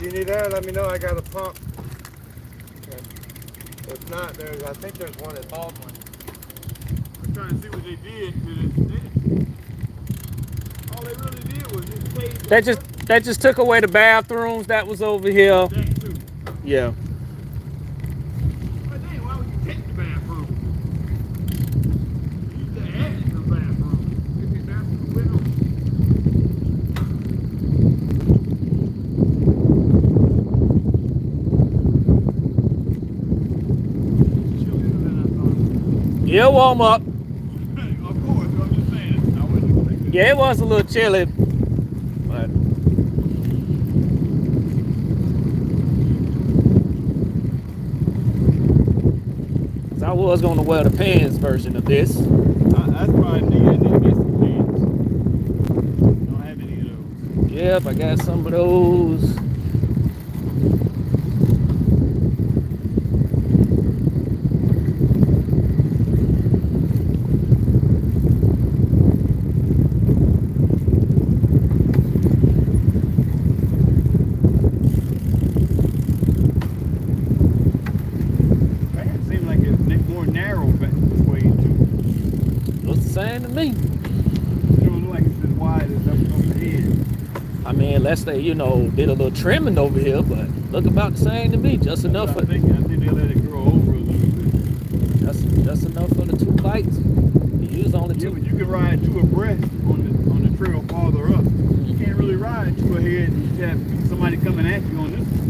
you need air, let me know. I got a pump. Okay. If not, I think there's one at Baldwin. I'm trying to see what they did. All they really did was just pay. They just took away the bathrooms that was over here. That too. Yeah. But then, why would you take the bathroom? You used to add it to the bathroom. If the bathroom went on. Yeah, warm up. Of course, I'm just saying. I wasn't expecting Yeah, it was a little chilly. But I was going to wear the pants version of this. That's why I need to get some pants. Don't have any of those. Yep, I got some of those. To me, it don't look like it's as wide as up over here. I mean, unless they, did a little trimming over here, but look about the same to me. Just enough for. I think they let it grow over a little bit. Just enough for the 2 bikes. You use only 2. Yeah, but you can ride 2 abreast on the trail farther up. You can't really ride 2 ahead and have somebody coming at you on this one.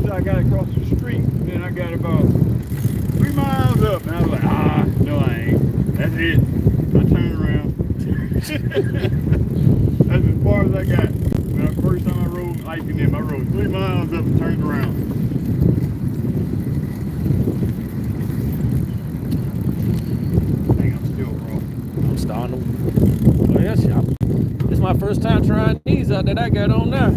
I got across the street, and then I got about 3 miles up, and I was like, no I ain't. That's it. I turned around. That's as far as I got. When the first time I rode hiking them, I rode 3 miles up and turned around. Dang, I'm still raw. I'm starting to. Oh yes, it's my first time trying these out that I got on now.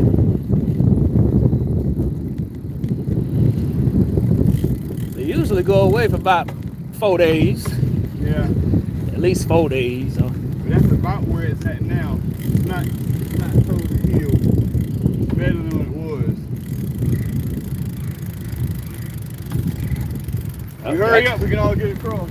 Usually go away for about 4 days. Yeah. At least 4 days. But that's about where it's at now. It's not totally healed. It's better than what it was. You hurry up, we can all get across.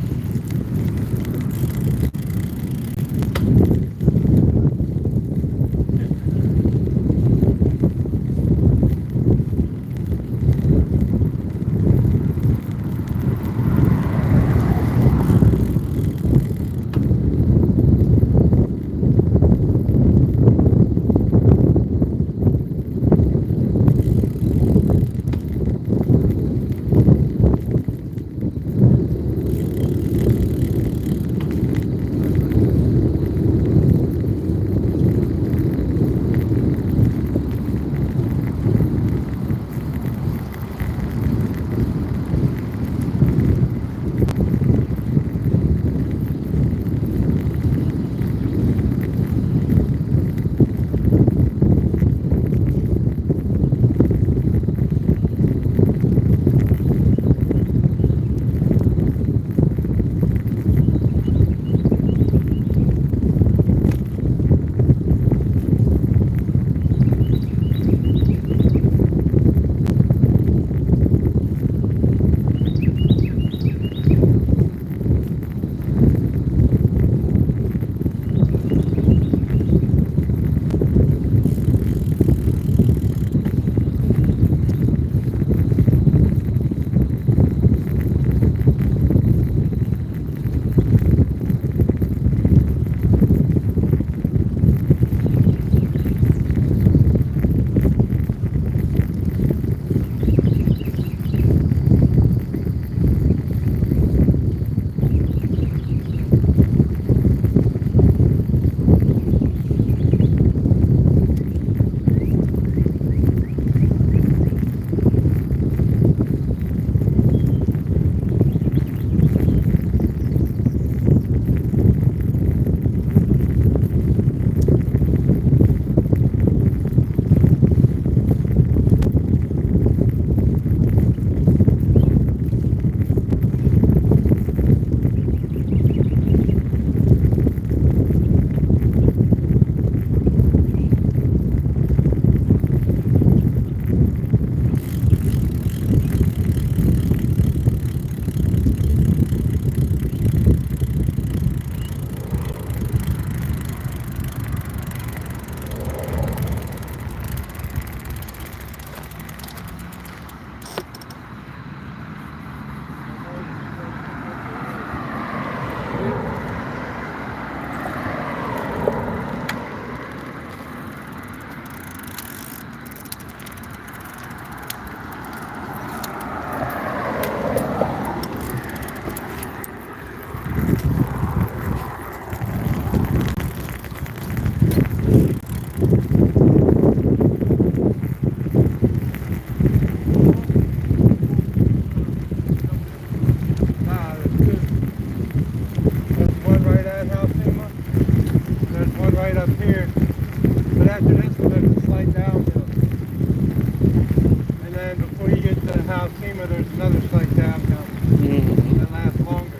where there's another sling tab that lasts longer.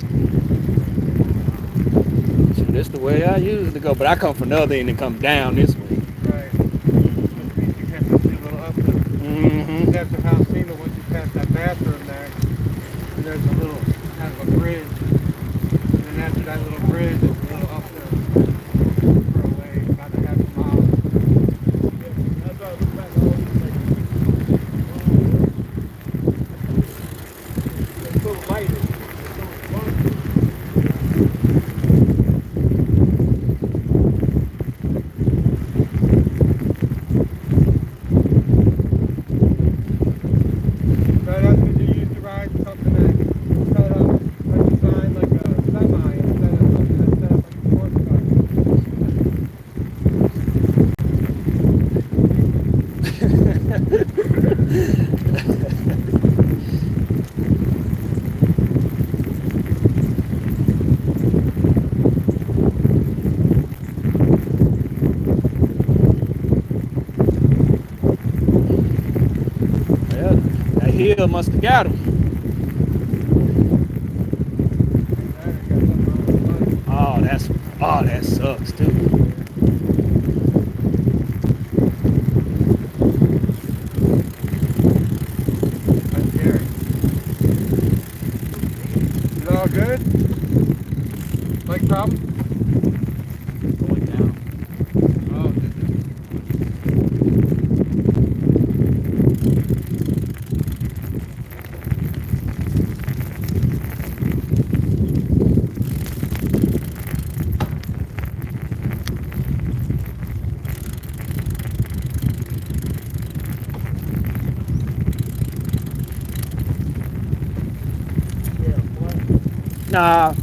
So this the way I usually go, but I come from the other end and come down this way. Right. Which means you have to see a little uplift. Mm-hmm. That's the house scene, but once you pass that bathroom there, and there's a little kind of a bridge. And then after that little bridge, there's a little uplift for a way, about a half a mile. That's why I look back all the it's so light. It's so wonderful. So that's what you used to ride, something that set up, like designed like a semi instead of something that's set up like a sports car. Yeah, that hill must have got him. Oh, that sucks too. That's scary. Is it all good? Like problem? Going down. Oh, did you? Nah.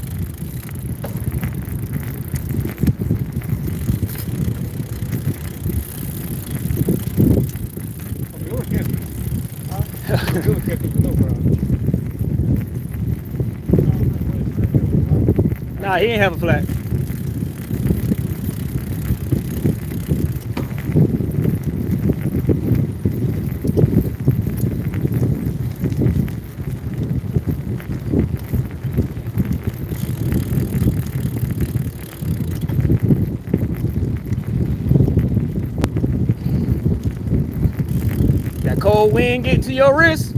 Nah, he ain't have a flat. That cold wind getting to your wrist?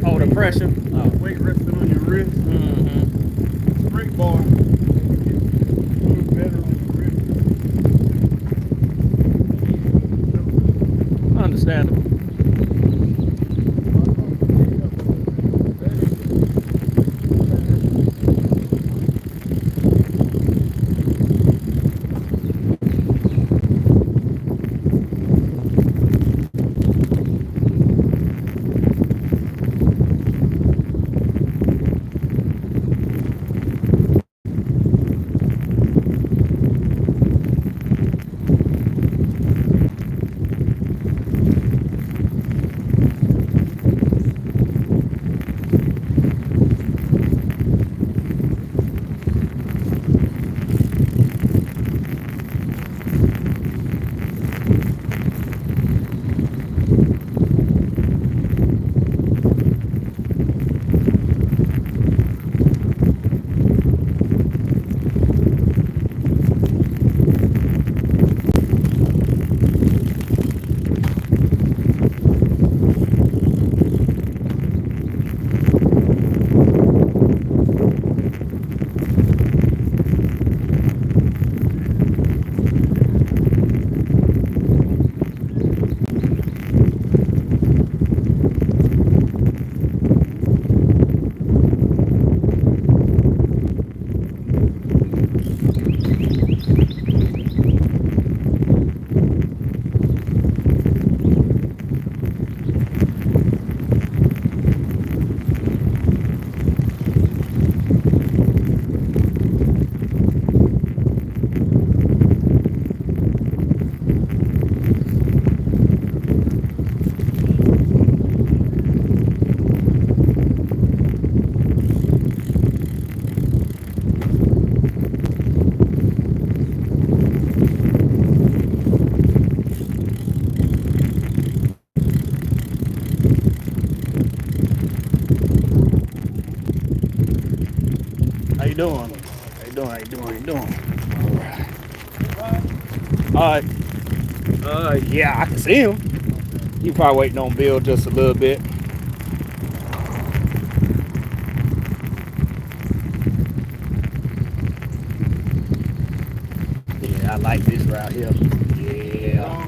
Oh, the pressure. Oh. Weight resting on your wrist. Mm-hmm. Brake bar. A little better on the wrist. Understandable. you doing? How you doing? How you doing? How you doing? All right. Yeah, I can see him. You probably waiting on Bill just a little bit. Yeah, I like this route here. Yeah.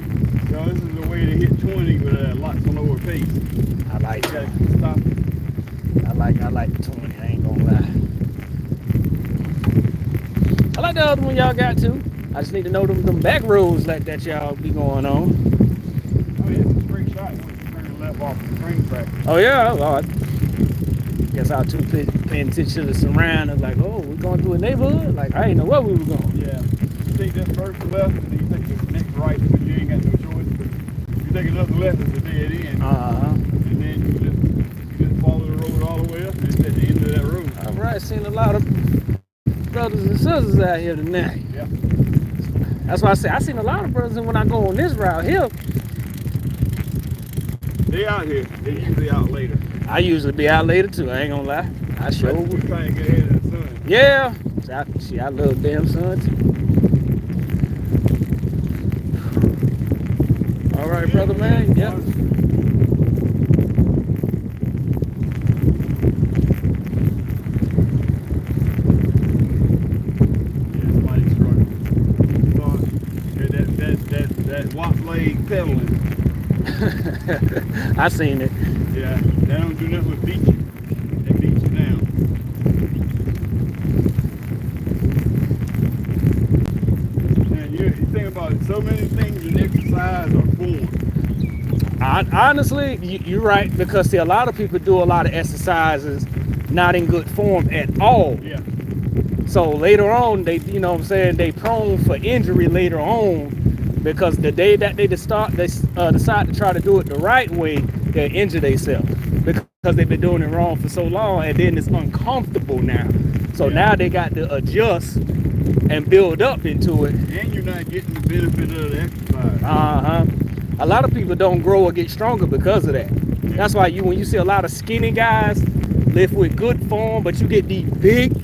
So this is the way to hit 20 with a lots of lower pace. I like You gotta it. keep stopping. I like the 20. I ain't gonna lie. I like the other one y'all got too. I just need to know them back roads like that y'all be going on. Oh yeah, it's a straight shot once you turn left off the train track. Oh yeah, well, I guess I was too paying attention to the surroundings. Like, oh, we're going through a neighborhood. Like, I didn't know where we were going. Yeah. You take that first left and then you take the next right, but you ain't got no choice. But you take another left, it's a dead end. And then you just follow the road all the way up and it's at the end of that road. All right, seen a lot of brothers and sisters out here tonight. Yeah. That's why I say I seen a lot of brothers, and when I go on this route here, They out here. They usually out later. I usually be out later too. I ain't gonna lie. I sure We're would. trying to get ahead of the sun. Yeah. I love damn sun too. All right, brother, man. Yep. Somebody's struggling. That walk leg pedaling. I seen it. Yeah, that don't do nothing but beat you. They beat you down. Man, you think about it, so many things in exercise are form. Honestly, you're right, because see, a lot of people do a lot of exercises not in good form at all. Yeah. So later on, they, you know what I'm saying, they prone for injury later on, because the day that they decide to try to do it the right way, they'll injure themselves because they've been doing it wrong for so long, and then it's uncomfortable now. So now they got to adjust and build up into it. And you're not getting the benefit of the exercise. A lot of people don't grow or get stronger because of that. That's why when you see a lot of skinny guys live with good form, but you get these big,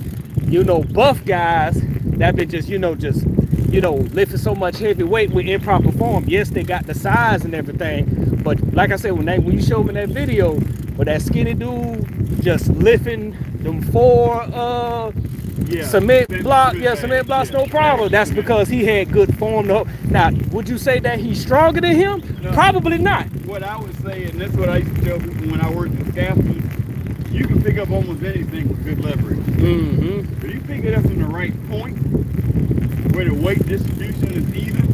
buff guys that been just lifting so much heavy weight with improper form. Yes, they got the size and everything, but like I said, when you showed me that video with that skinny dude just lifting them four cement blocks, no problem. That's because he had good form. Now, would you say that he's stronger than him? No. Probably not. What I would say, and that's what I used to tell people when I worked with scaffolding, you can pick up almost anything with good leverage. Mm-hmm. If you pick it up in the right point, where the weight distribution is even,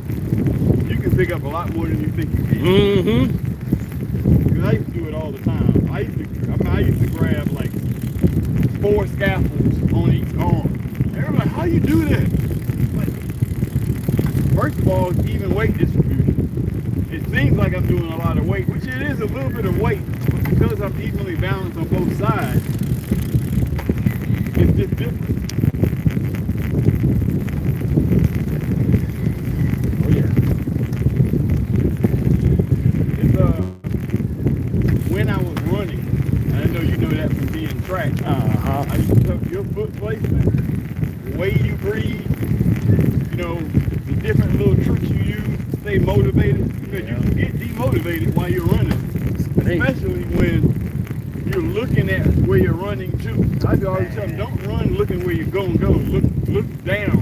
you can pick up a lot more than you think you can. Mm-hmm. Because I used to do it all the time. I used to grab like 4 scaffolds on each arm. And everybody's like, how you do that? Like, first of all, it's even weight distribution. It seems like I'm doing a lot of weight, which it is a little bit of weight, but because I'm evenly balanced on both sides, it's just different. Oh yeah. It's when I was running, and I know you know that from being tracked. I used to tell your foot placement, the way you breathe, the different little tricks you use to stay motivated, because you can get demotivated while you're running, especially when you're looking at where you're running to. I always tell them, don't run looking where you're going to go. Look down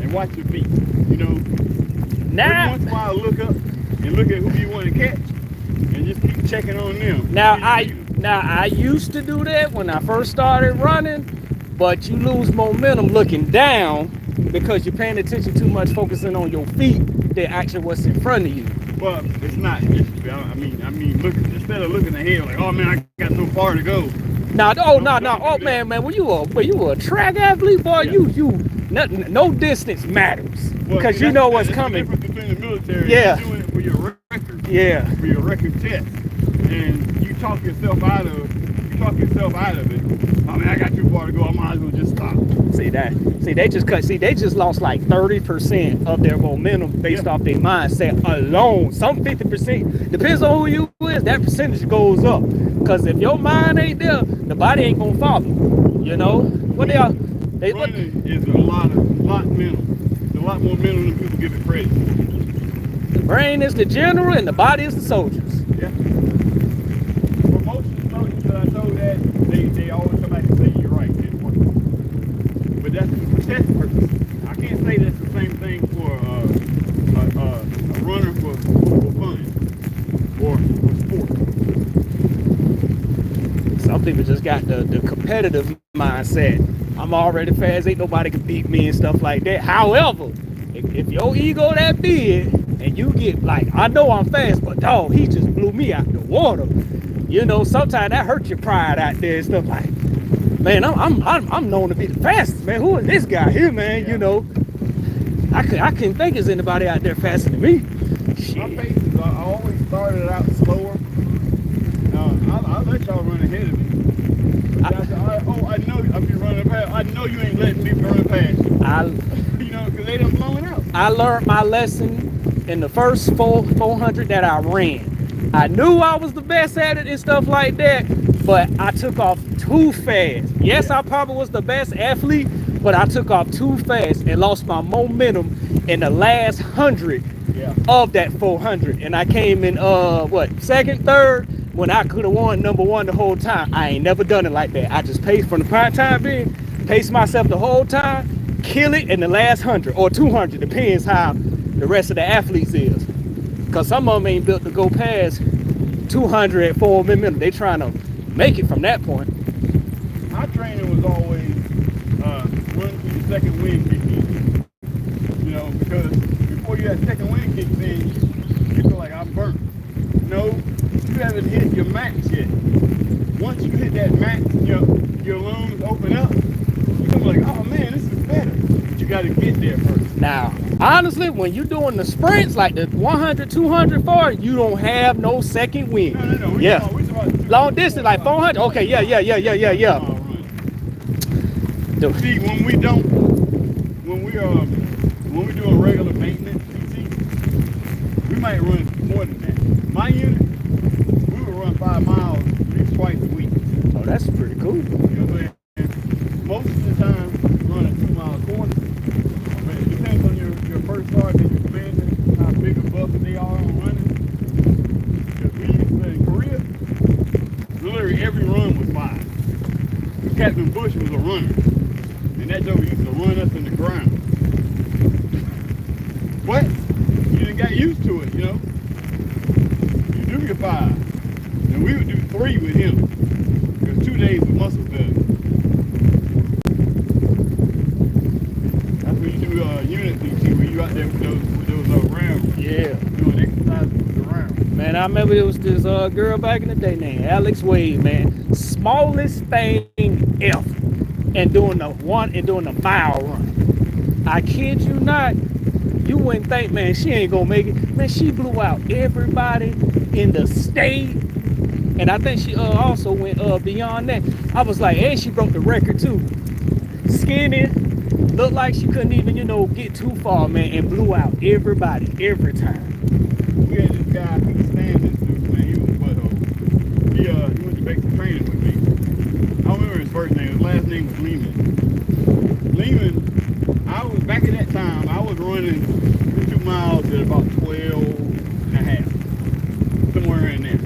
and watch your feet. Every once in a while, look up and look at who you want to catch, and just keep checking on them. Now I used to do that when I first started running, but you lose momentum looking down because you're paying attention too much, focusing on your feet than actually what's in front of you. Well, it's not. I mean, look, instead of looking ahead like, oh man, I got so far to go. Oh man, when you were a track athlete, boy, no distance matters, because you know what's coming. The difference between the military, yeah, you're doing it for your record, for your record test, and you talk yourself out of it. I mean, I got too far to go. I might as well just stop. They just lost like 30% of their momentum based off their mindset alone. Some 50%, depends on who you is, that percentage goes up. Because if your mind ain't there, the body ain't gonna follow. What Running is a lot mental. It's a lot more mental than people give it credit for. The brain is the general and the body is the soldiers. Yeah. For most of the soldiers that I know that, they always come back and say, you're right, it didn't work. But that's for test purposes. I can't say that's the same thing for a runner for fun or for sport. Some people just got the competitive mindset. I'm already fast, ain't nobody can beat me and stuff like that. However, if your ego that big and you get like, I know I'm fast, but dog, he just blew me out the water. You know, sometimes that hurts your pride out there and stuff like, man, I'm known to be the fastest, man. Who is this guy here, man? Yeah. You know, I couldn't think there's anybody out there faster than me. Shit. My paces, I always started out slower. I'll let y'all run ahead of me. I know I'll be running past. I know you ain't letting me run past you. You know, because they done blown out. I learned my lesson in the first 400 that I ran. I knew I was the best at it and stuff like that, but I took off too fast. Yes, I probably was the best athlete, but I took off too fast and lost my momentum in the last 100 of that 400. And I came in, second, third, when I could have won number one the whole time. I ain't never done it like that. I just paced from the prime time being, paced myself the whole time, kill it in the last 100 or 200, depends how the rest of the athletes is. Because some of them ain't built to go past 200 at 4 minutes. They trying to make it from that point. My training was always run through the second wind kick in. You know, because before you have second wind kicks in, you feel like I'm burnt. No, you haven't hit your max yet. Once you hit that max, your lungs open up. You're like, oh man, this is better. But you got to get there first. Now, honestly, when you're doing the sprints, like the 100, 200, 400, you don't have no second wind. No. We long distance, like 400. Okay, yeah. See, when we doing regular maintenance PT, we might run more than that. My unit, we would run 5 miles at least twice a week. Oh, that's pretty cool. You know what I'm saying? Most of the time, we run a 2 mile course. But it depends on your first sergeant and your commander, how big a buff they are on running. Because we used to, in Korea, literally every run was 5. Captain Bush was a runner. And that joker used to run us in the ground. But you done got used to it, you know. You do your 5. And we would do 3 with him. Because 2 days of muscle failure. That's when you do unit PT, where you out there with those rounds. Yeah. Doing exercises with the rounds. Man, I remember it was this girl back in the day named Alex Wade, man. Smallest thing ever. And doing the mile run. I kid you not. You wouldn't think, man, she ain't gonna make it. Man, she blew out everybody in the state. And I think she also went beyond that. I was like, hey, she broke the record too. Skinny, looked like she couldn't even, get too far, man, and blew out everybody every time. We had this guy, he was standing dude, man, he was a butthole. He went to basic training with me. I don't remember his first name, his last name was Lehman. Back at that time, I was running the 2 miles at about 12 and a half. Somewhere in there.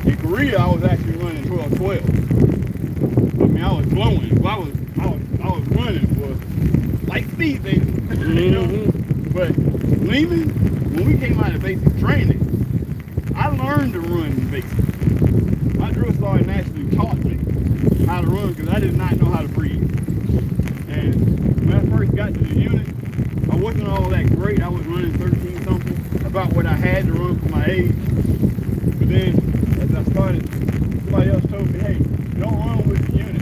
In Korea, I was actually running 12:12. I mean, I was blowing. I was running for light speed, baby. You know? But Lehman, when we came out of basic training, I learned to run in basic. My drill sergeant actually taught me how to run because I did not know how to breathe. And when I first got to the unit, I wasn't all that great. I was running 13 something, about what I had to run for my age. But then, as I started, somebody else told me, hey, don't run with the unit.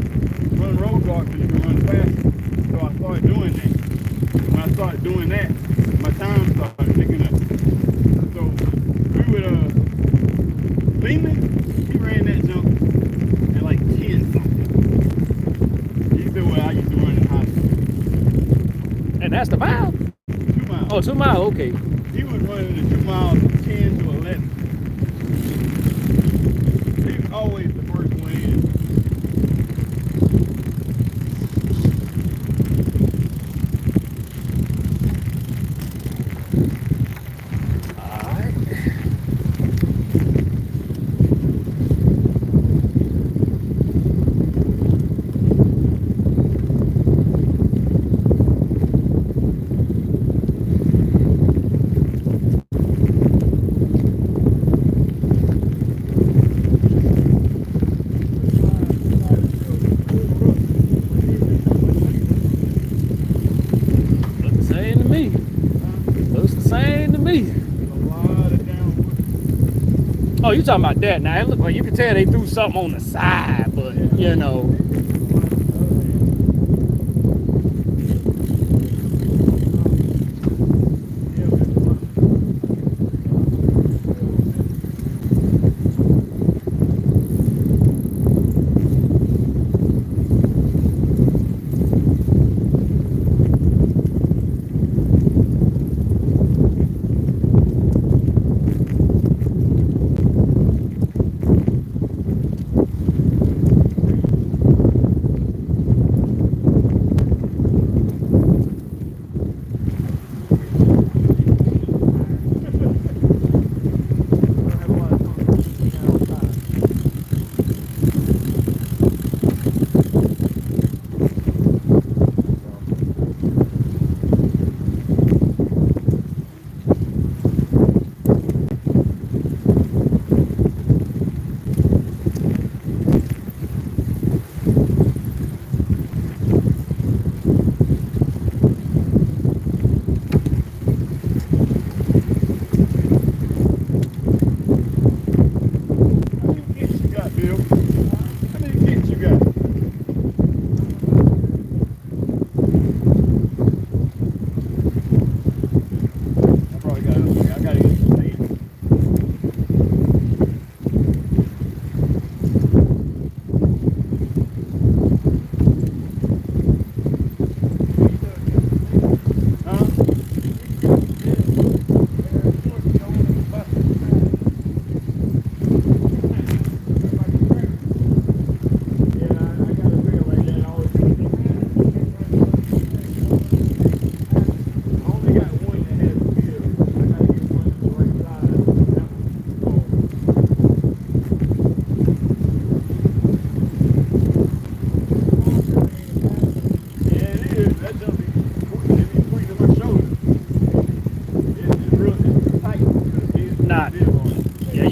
Run road guard because you can run faster. So I started doing that. When I started doing that, my time started picking up. So we would, Lehman, he ran that jump at like 10 something. He said, well, I used to run in high school. And that's the mile? 2 miles. Oh, 2 miles, okay. He was running the 2 miles from 10 to 11. He was always the first one in. you talking about that. Now, it look like you can tell they threw something on the side, but, you know.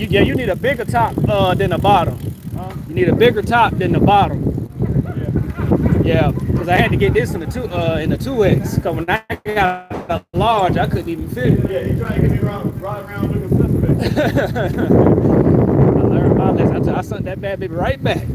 Yeah, you need a bigger top than the bottom. You need a bigger top than the bottom. Yeah, because I had to get this in the 2X. Because when I got a large, I couldn't even fit it. Yeah, he tried to get me around looking suspect. I learned my lesson. I sent that bad baby right back.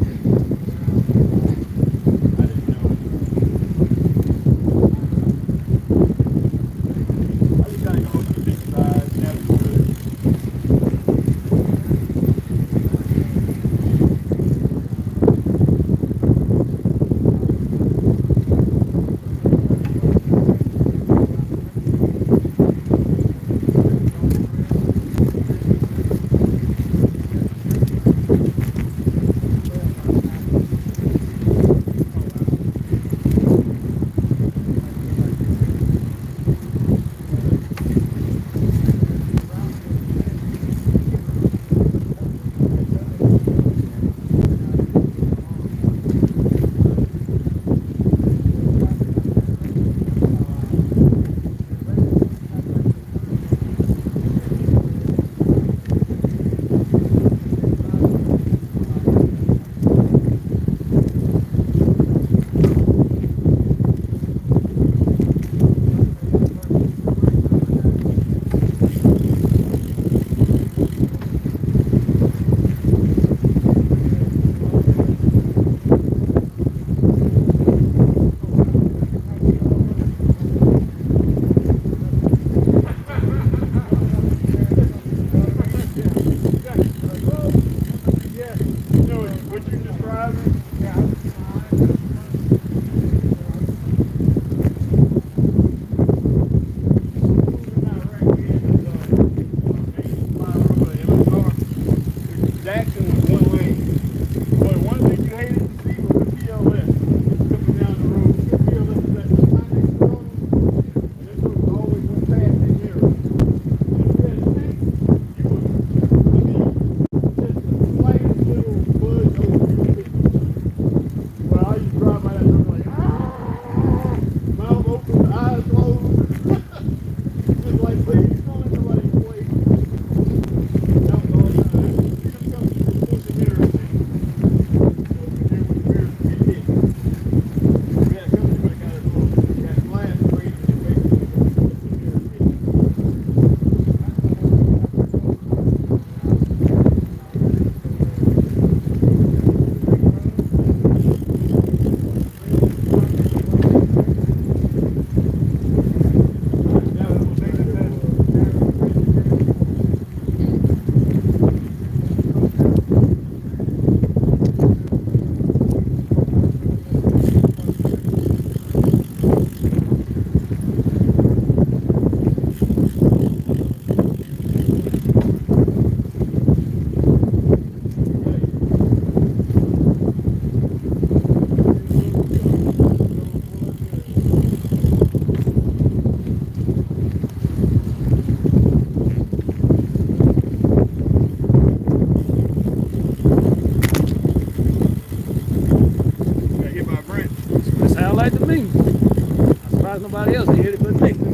surprised nobody else did it but me.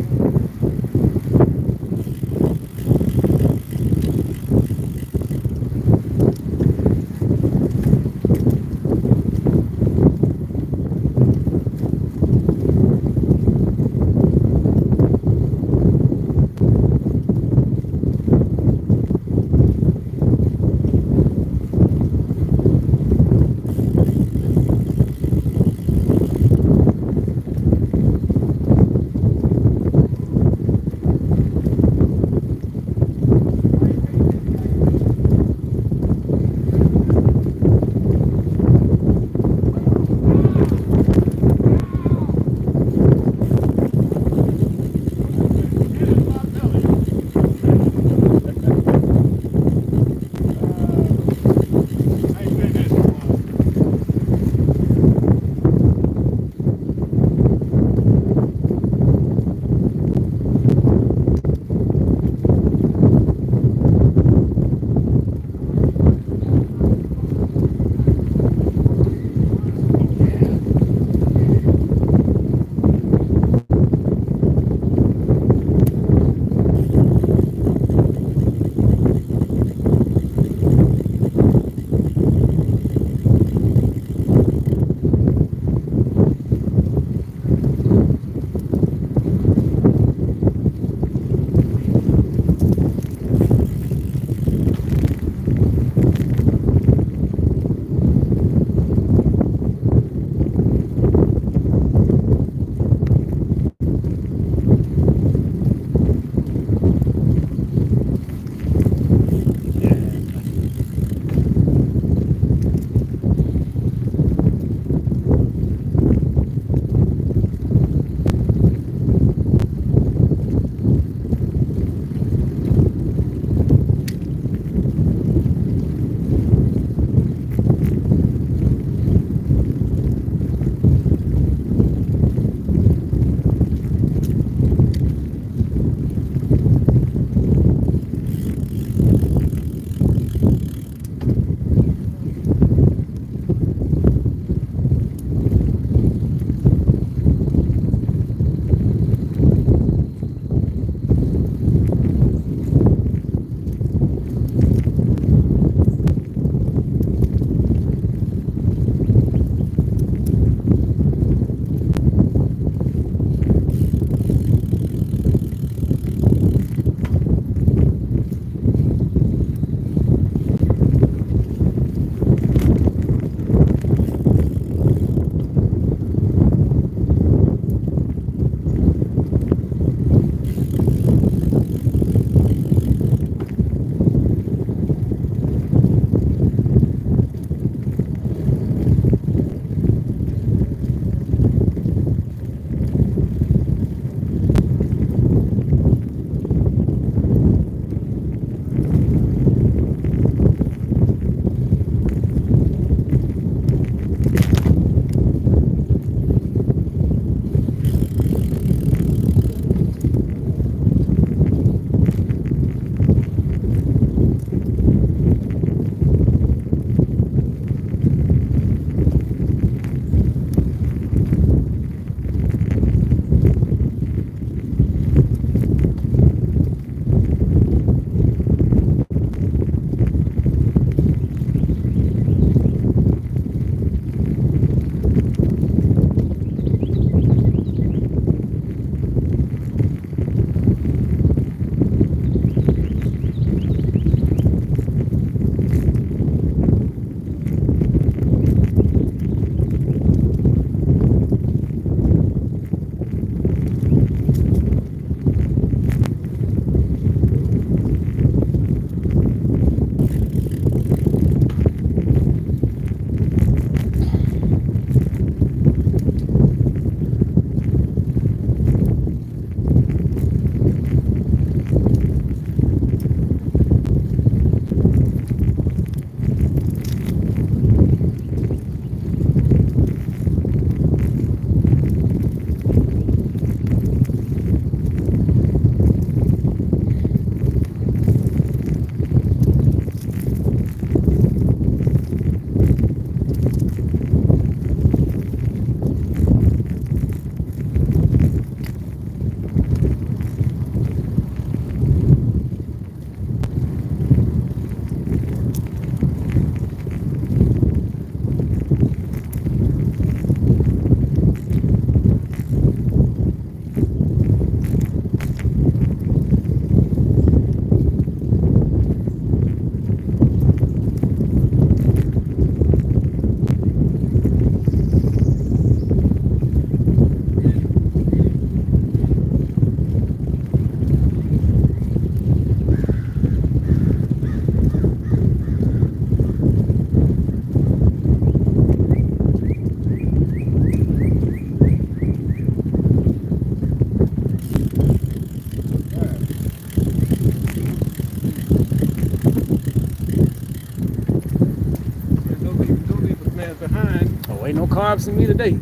carbs in me today.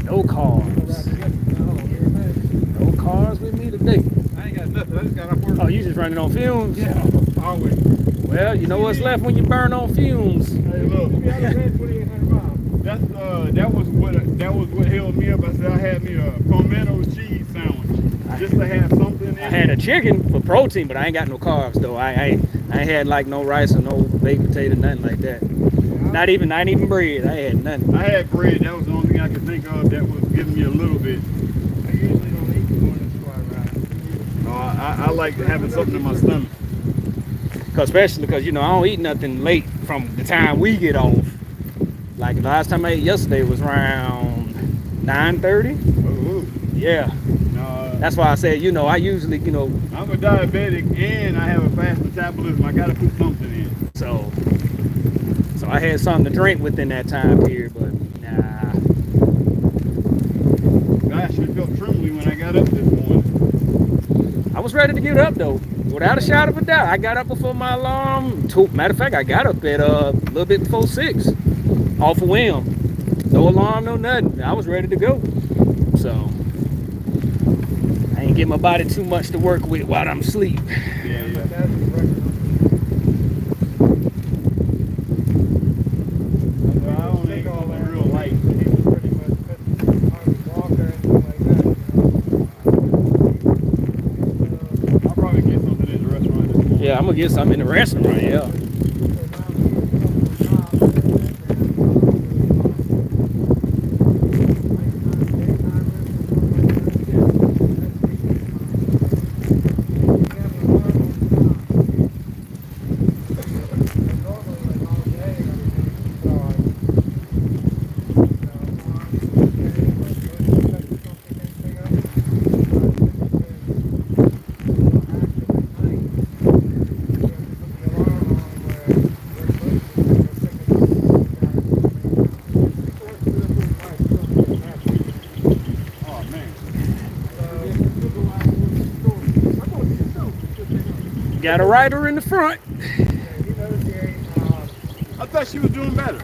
No carbs. No carbs with me today. I ain't got nothing. I just got off work. Oh, you just running on fumes? Yeah, always. Well, you know what's left when you burn on fumes. Hey, look. That was what held me up. I said I had me a pimento cheese sandwich just to have something in it. I had a chicken for protein, but I ain't got no carbs though. I ain't had like no rice or no baked potato, nothing like that. Not even bread. I had nothing. I had bread. That was the only thing I could think of that was giving me a little bit. I usually don't eat too much before I ride. I like having something in my stomach. Especially because, you know, I don't eat nothing late from the time we get off. Like the last time I ate yesterday was around 9:30. Oh, Yeah. no, That's why I said, you know, I usually, you know. I'm a diabetic and I have a fast metabolism. I gotta put something in. So I had something to drink within that time period, but nah. Gosh, I felt trembling when I got up this morning. I was ready to get up though, without a shadow of a doubt. I got up before my alarm. Matter of fact, I got up at a little bit before 6, off a whim. No alarm, no nothing. I was ready to go. So I ain't give my body too much to work with while I'm asleep. Yeah. That's the record. I don't think all that real light. He was pretty much fit on the walker and anything like that. I'll probably get something in the restaurant this morning. Yeah, I'm gonna get something in the restaurant, yeah. Got a rider in the front. I thought she was doing better.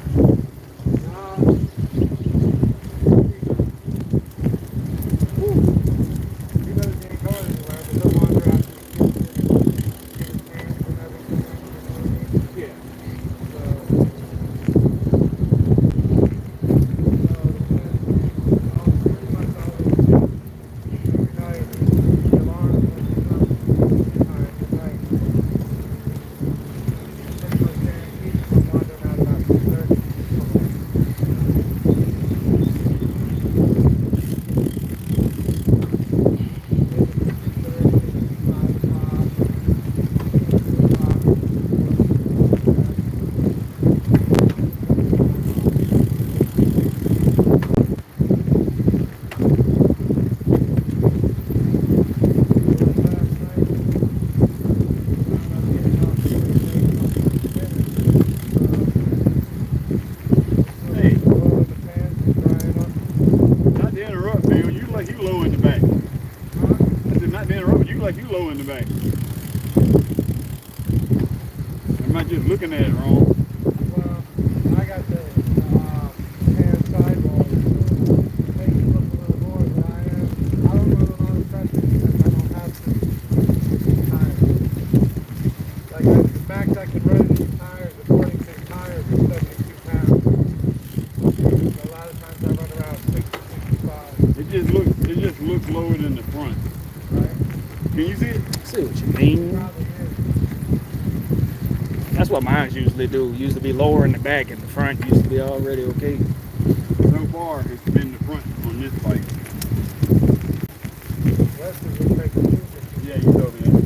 Am I just looking at it wrong? Well, I got the hand sidewall. Make it look a little more than I am. I don't run a lot of pressure because I don't have to. Tires. Like the max I can run in these tires, according to the tires, is 72 pounds. So a lot of times I run around 60, 65. It just looks lower than the front. Right? Can you see it? See what you mean? Probably is. That's what mine usually do. Used to be lower in the back, and the front used to be already okay. So far, it's been the front on this bike. West is what makes it. Yeah, you told me that.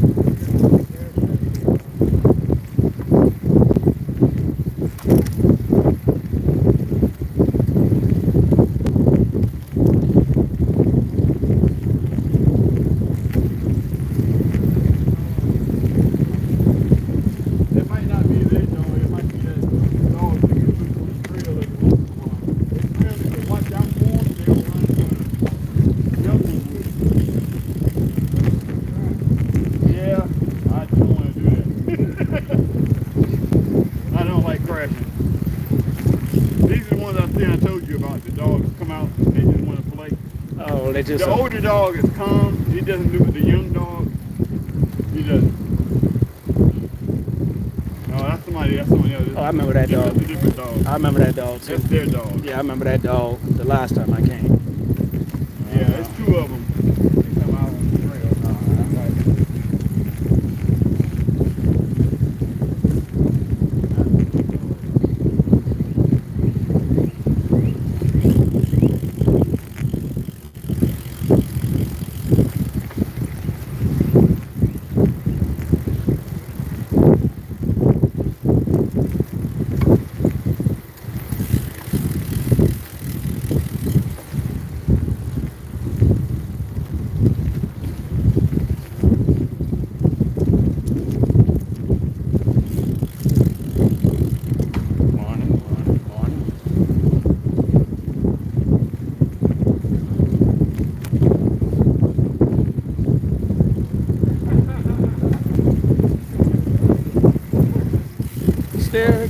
Oh, they just The older dog is calm. He doesn't do what the young dog. He doesn't. Oh, that's somebody else. Oh, I remember that dog. That's a different dog. I remember that dog too. That's their dog. Yeah, I remember that dog the last time I came. Yeah, there's two of them. They come out on the trail. There.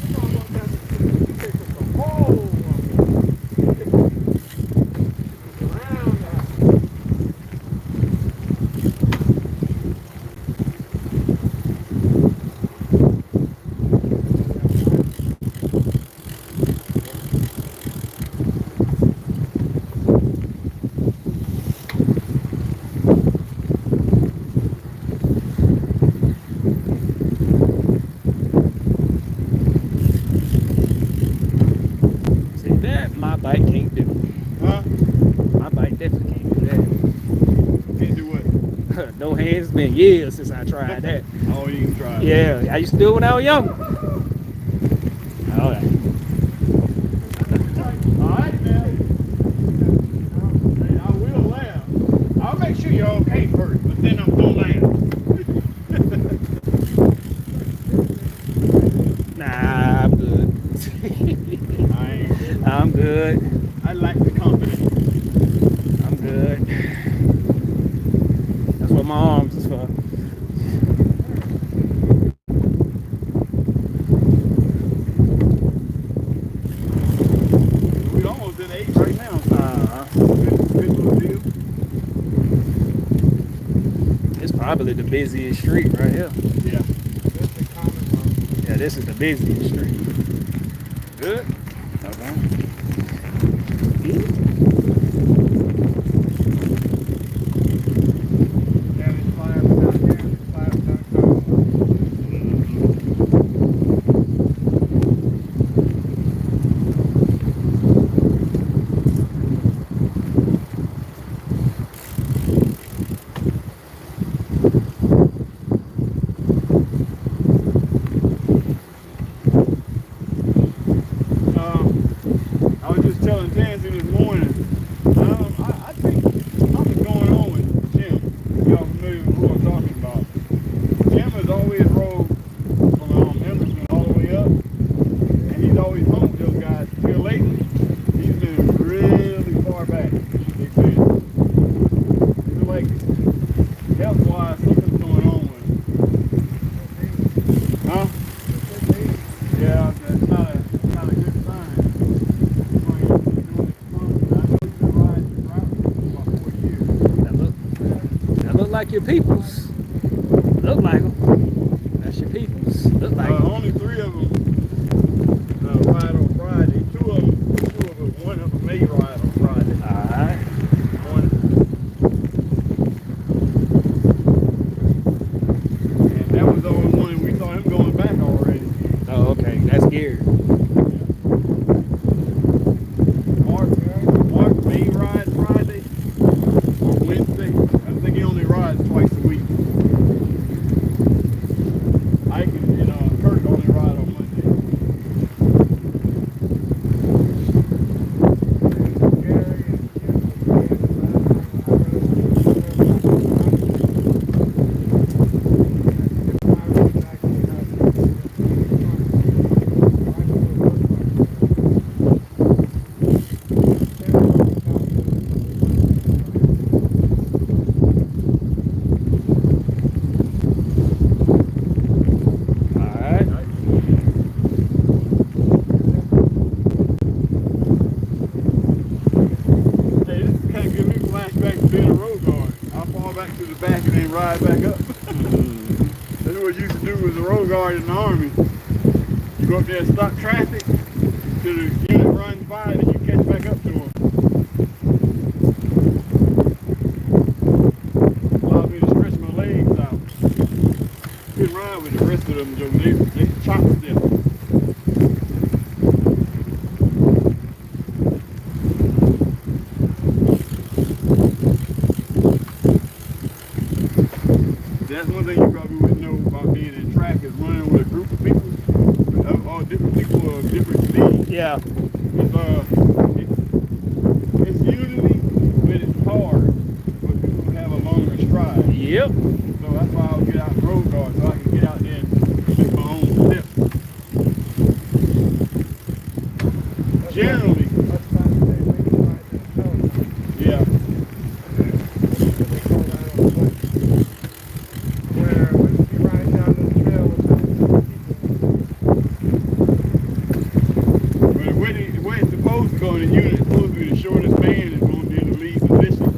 My bike can't do. Huh? My bike definitely can't do that. Can't do what? No hands. It's been years since I tried that. Oh, you can try it. Yeah, I used to do it when I was young. All right. Alright, man. I will laugh. I'll make sure you're okay first, but then I'm gonna laugh. Nah, I'm good. I'm good. I like the company. I'm good. That's what my arms is for. We almost at 8 right now. Good little deal. It's probably the busiest street right here. Yeah. Yeah, this is the busiest street. Good? Okay. I was just telling Tansy this morning, I think something's going on with Jim. Y'all familiar with who I'm talking about. Jim has always rode from Emerson all the way up, and he's always home those guys. Here lately, he's been really far back. They say. It's like, health-wise, something's going on with him. Huh? Yeah, that's not a good sign. That look like your peoples. Look like them. That's your peoples. Look like them. Only 3 of them ride on Friday. 2 of them, one of them may ride on Friday. Alright. And that was the only one. We saw him going back already. Oh, okay. That's Gary. Mark may ride Friday or Wednesday. I think he only rides twice a week. Ike and Kurt only ride on Monday. back and then ride back up. That's what you used to do with the road guard in the Army. You go up there and stop traffic till the unit runs by and you catch back up to them. Allowed me to stretch my legs out. Couldn't ride with the rest of them, Joe. They chopped them. That's one thing you probably wouldn't know about being in track is running with a group of people, all different people of different speeds. Yeah. It's unity, but it's hard for people to have a longer stride. Yep. So that's why I'll get out the road guard so I can get out there and make my own step. Generally, That's not the same thing you might do. yeah. Where you ride down the trail with people. But the way it's supposed to go in the unit, it's supposed to be the shortest man is going to be in the lead position.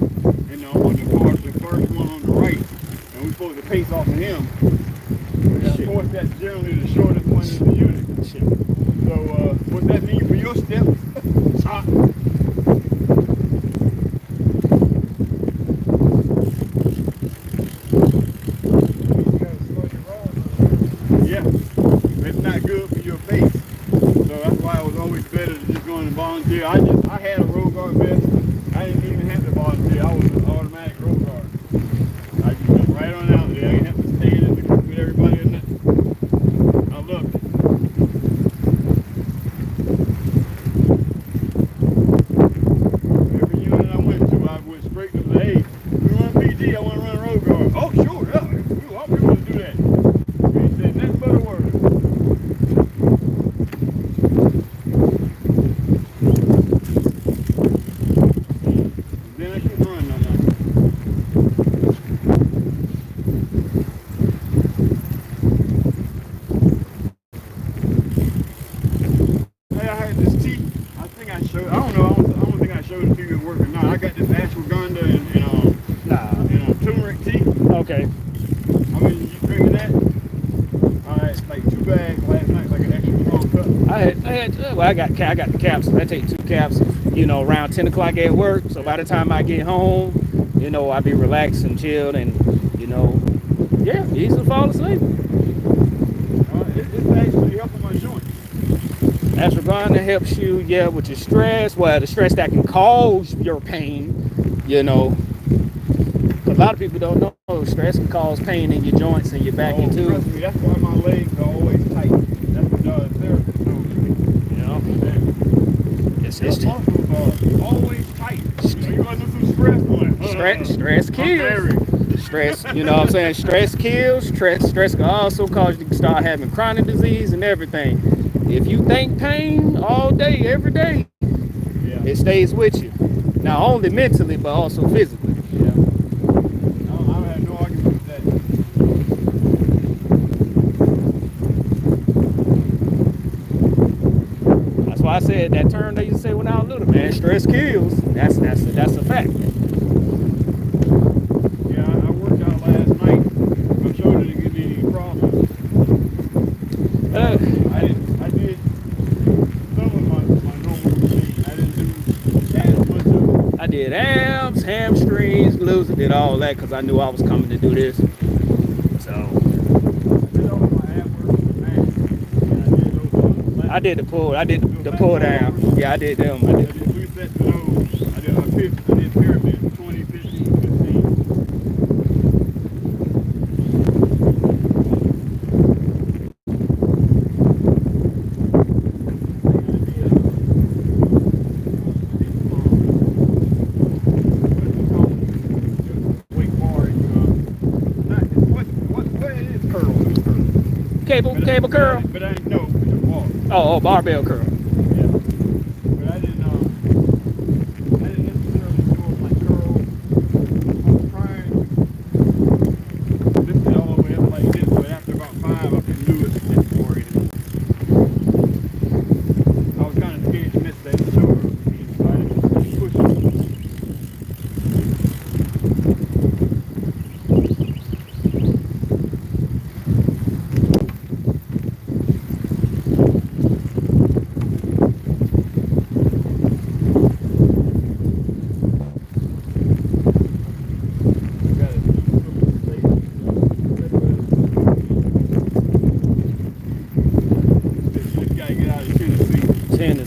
And on the first one on the right. And we're supposed to pace off of him. And of course, that's generally the shortest one in the unit. Shit. So what that means for your steps, chop. You gotta slow your roll. Yeah, it's not good for your face. So that's why it was always better to just go in and volunteer. I had a road guard vest. I didn't even have to volunteer. I was an automatic road guard. I just went right on out there. I didn't have to stand in the group with everybody or nothing. I loved it. Every unit I went to, I went straight to the, hey, we run PG, I want to run road guard. Oh, sure, yeah, I'll be able to do that. You ain't said nothing but a word. Then I couldn't run no more. Hey, I had this T. I think I showed. I don't know. I don't think I showed it to you at work or not. I got this ashwagandha and turmeric tea. Okay. I mean, you drinking that? All right, like 2 bags last night, like an extra strong cup. I got the capsules. I take 2 capsules, around 10 o'clock at work. So by the time I get home, I be relaxed and chilled and, yeah, easy to fall asleep. It's actually helping my joints. Ashwagandha helps you, with your stress. Well, the stress that can cause your pain, Because a lot of people don't know stress can cause pain in your joints and your back and too. Trust me, that's why my legs are always tight. That's what the therapist told me. It's muscles are always tight. You run into some stress, stress kills. Stress, what I'm saying? Stress kills. Stress can also cause you to start having chronic disease and everything. If you think pain all day, every day, it stays with you. Not only mentally, but also physically. Yeah. I have no argument with that. That's why I said that term they used to say when I was little, man. Stress kills. That's a fact. Yeah, I worked out last night. My shoulder didn't give me any problems. I did some of my normal routine. I didn't do as much of it. I did abs, hamstrings, glutes, I did all that because I knew I was coming to do this. So I did all my ab work with the max. And I did those I did the pull. I did the pull down. Yeah, I did them. I did 3 sets of those. I did pyramid, 20, 15, 15. Cable curl. But I didn't know it was water. Oh, barbell curl. Yeah. But I didn't necessarily do it like curl. I was trying to lift it all the way up like this, but after about 5 I couldn't do it anymore. I was kind of scared to miss that shoulder routine, so I didn't push it.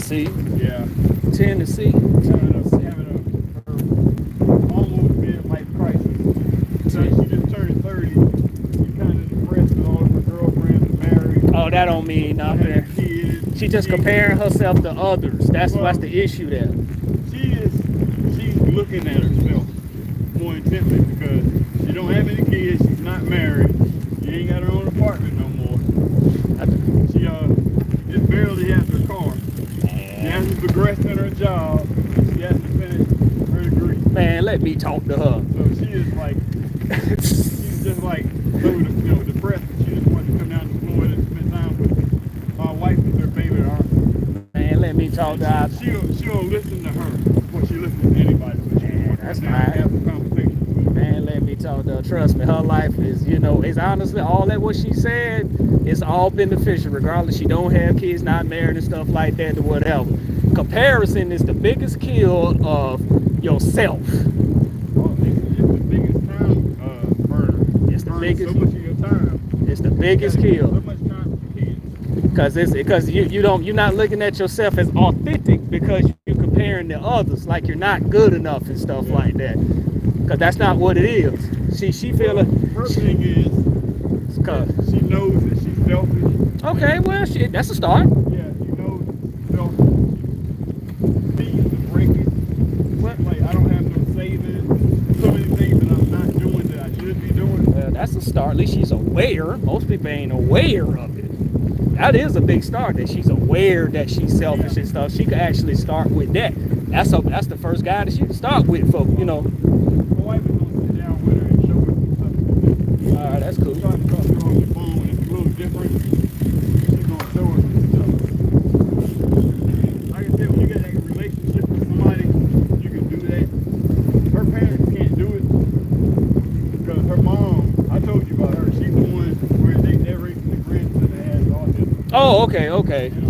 Tennessee. Yeah. Tennessee. Having a almost midlife crisis. So she just turned 30. She kind of depressed with all of her girlfriends married. Oh, that don't mean nothing. Kids. She just comparing herself to others. That's what's the issue there. She's looking at herself more intently because she don't have any kids. She's not married. She ain't got her own apartment no more. She just barely has her car. She hasn't progressed in her job. She hasn't finished her degree. Man, let me talk to her. So she is like, she's just like so depressed. She just wants to come down to Florida and spend time with my wife and her favorite artist. Man, let me talk to her. She'll listen to her before she listens to anybody. Man, that's fine. Have a conversation with her. Man, let me talk to her. Trust me, her life is, it's honestly all that what she said, it's all beneficial, regardless. She don't have kids, not married and stuff like that or whatever. Comparison is the biggest kill of yourself. Well, it's the biggest time burner. It's the biggest. So much of your time. It's the biggest kill. So much time with your kids. Because you're not looking at yourself as authentic because you're comparing to others like you're not good enough and stuff like that. Because that's not what it is. She feel it. Her thing is she knows that she's selfish. Okay, well shit, that's a start. Yeah, she knows that she's selfish. She needs to break it. What? Like I don't have no savings. So many things that I'm not doing that I should be doing. Well, that's a start. At least she's aware. Most people ain't aware of it. That is a big start, that she's aware that she's selfish and stuff. She could actually start with that. That's the first guy that she can start with, for. My wife is gonna sit down with her and show her some stuff. All right, that's cool. Trying to talk to her on the phone, it's a little different. She's gonna show her some stuff. Like I said, when you get that relationship with somebody, you can do that. Her parents can't do it because her mom, I told you about her, she's the one where they're raising the grandson that has autism. Oh, okay. And,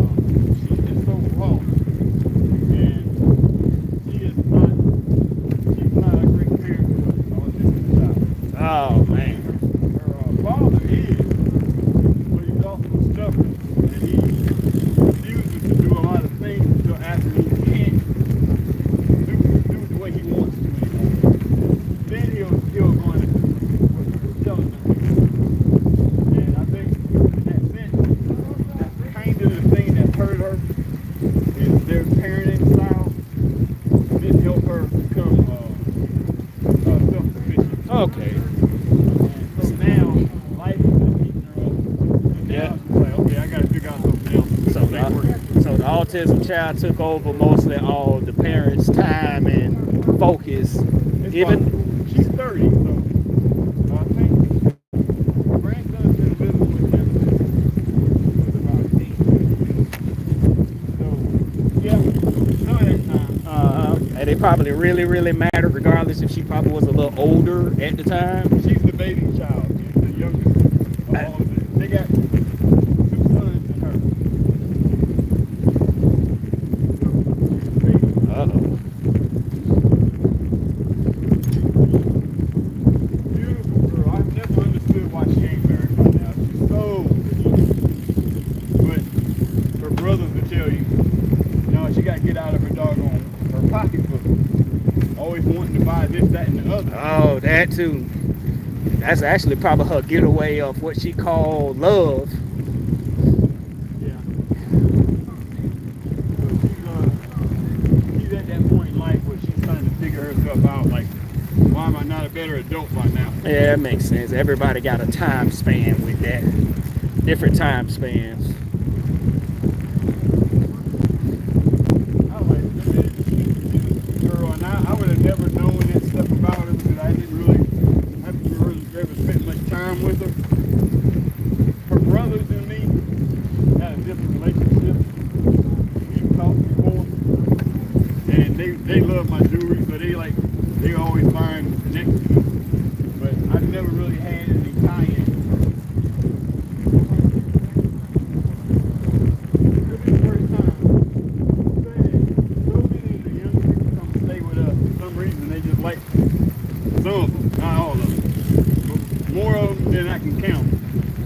she's just so raw. And she's not a great parent to an autistic child. Oh man. Her father is, but he's also stubborn. And he refuses to do a lot of things until after he can't do it the way he wants to anymore. Then he'll go on and do what he was telling them to do. And I think in that sense, that's kind of the thing that hurt her is their parenting style. Didn't help her become self-sufficient. Okay. And so now life is just eating her up. And now she's like, okay, I gotta figure out something else. So the autism child took over mostly all the parents' time and focus. She's 30, so I think her grandson's been living with them since about 8. So yeah, some of that time. And they probably really mattered, regardless if she probably was a little older at the time. She's the baby child. She's the youngest of all of them. They got 2 sons and her. Uh-oh. Beautiful girl. I've never understood why she ain't married by now. She's so but her brothers will tell you, she got to get out of her doggone her pocketbook. Always wanting to buy this, that, and the other. Oh, that too. That's actually probably her getaway of what she called love. Yeah. So she's at that point in life where she's trying to figure herself out, like, why am I not a better adult by now? Yeah, that makes sense. Everybody got a time span with that. Different time spans. I like her. Girl, and I would have never known that stuff about her because I haven't really ever spent much time with her. Her brothers and me had a different relationship. We've talked before. And they love my jewelry, so they always find connected to me. But I've never really had any tie-in. It'll be the first time. So many of the young people come stay with us. For some reason, they just like some of them, not all of them. But more of them than I can count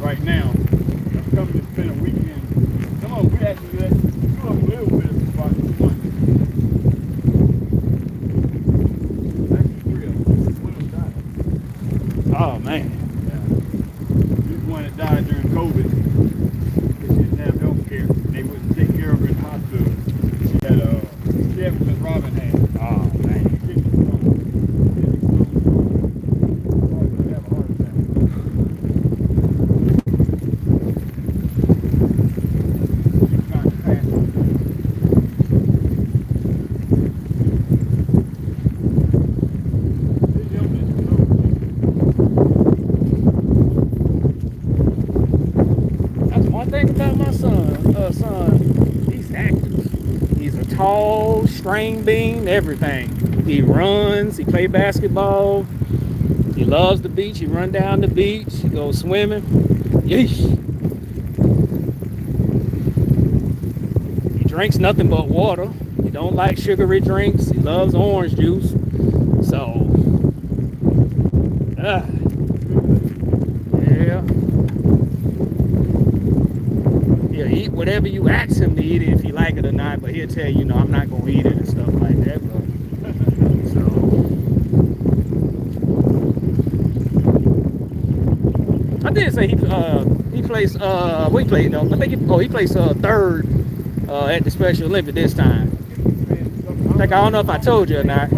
right now. I've come to spend a weekend. Some of them, we actually let 2 of them live with us for about Oh man. This one that died during COVID. She didn't have health care. They wouldn't take care of her in the hospital. She had what Robin had. Oh man. That's one thing about my son. He's active. He's a tall, string bean, everything. He runs, he plays basketball, he loves the beach, he run down the beach, he goes swimming. Yeesh. He drinks nothing but water. He don't like sugary drinks. He loves orange juice. So, yeah. He'll eat whatever you ask him to eat it if you like it or not, but he'll tell you, no, I'm not going to eat it and stuff like that. But, so, I did say he plays, what he played though? I think he plays third at the Special Olympics this time. I don't know if I told you or not.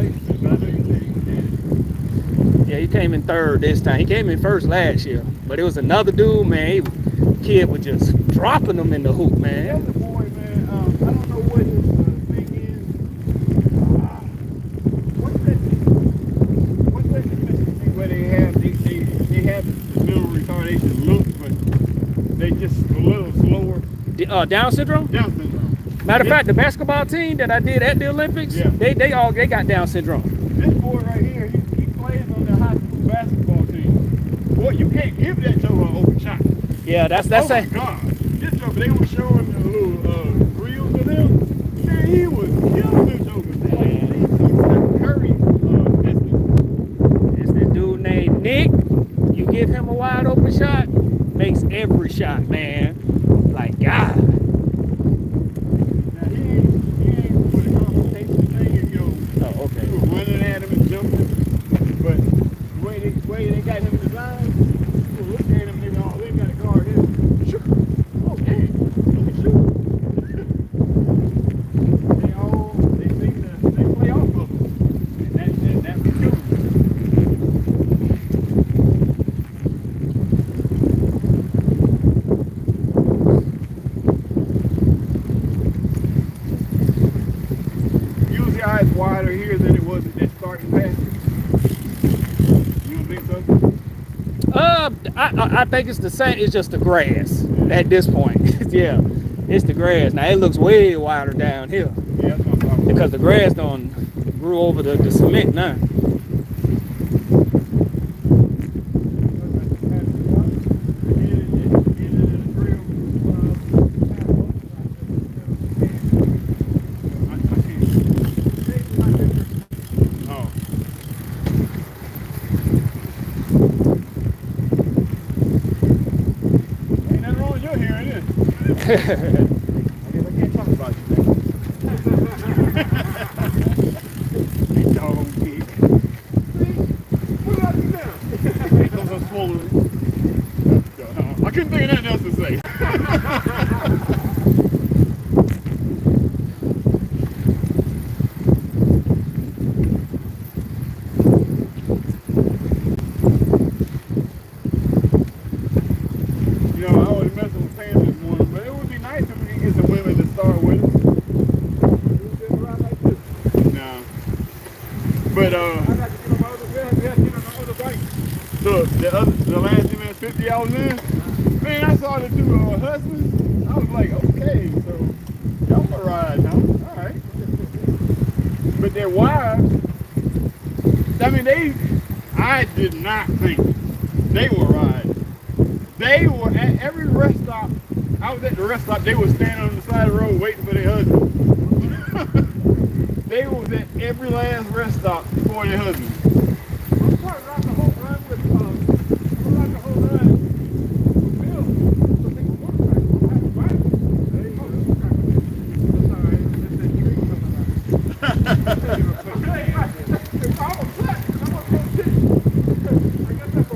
Yeah, he came in third this time. He came in first last year, but it was another dude, man. Kid was just dropping them in the hoop, man. The other boy, man, I don't know what his thing is. What's that deficiency where they have the mental retardation look, but they just a little slower? Down syndrome? Down syndrome. Matter of fact, the basketball team that I did at the Olympics, they got Down syndrome. This boy right here, he plays on the high school basketball team. Boy, you can't give that joker an open shot. Yeah, that's oh my God. This joker, they were showing the little reels of them. Man, he was killing them jokers. It's this dude named Nick. You give him a wide open shot, makes every shot, man. Like God. Now he ain't with a competition thing, and Oh, okay. he was running at him and jumping. But the way they got him designed, people look at him and they go, oh, they got to guard him. Sure. Oh, dang. Look at you. They play off of him. And that was killing him. Usually it's wider here than it was at that starting pass. You don't think so? I think it's the same. It's just the grass at this point. Yeah, it's the grass. Now it looks way wider down here Yeah, that's what I'm talking about. because the grass done grew over the cement now. I guess I can't talk about you, man. Hey, dog, pig. See? What got you down? Those are swollen. I couldn't think of nothing else to say. You know, I was messing with Pam this morning, but it would be nice if we could get some women to start with us. No. But, I got to get on my other bed. We had to get on my other bike. look, the last MS-50 I was in, man, I saw the two husbands. I was like, okay, so y'all gonna ride now. All right. But their wives, I mean, I did not think they were riding. They were at every rest stop. I was at the rest stop. They were standing on the side of the road waiting for their husband. They was at every last rest stop for their husband. I'm trying to ride the whole run with, I'm going to ride the whole run with Bill. So they can walk back. I have to bike. There you go. That's all right. That's that drink coming out. Hey, I'm a flat. I'm a pro tip. I guess that's a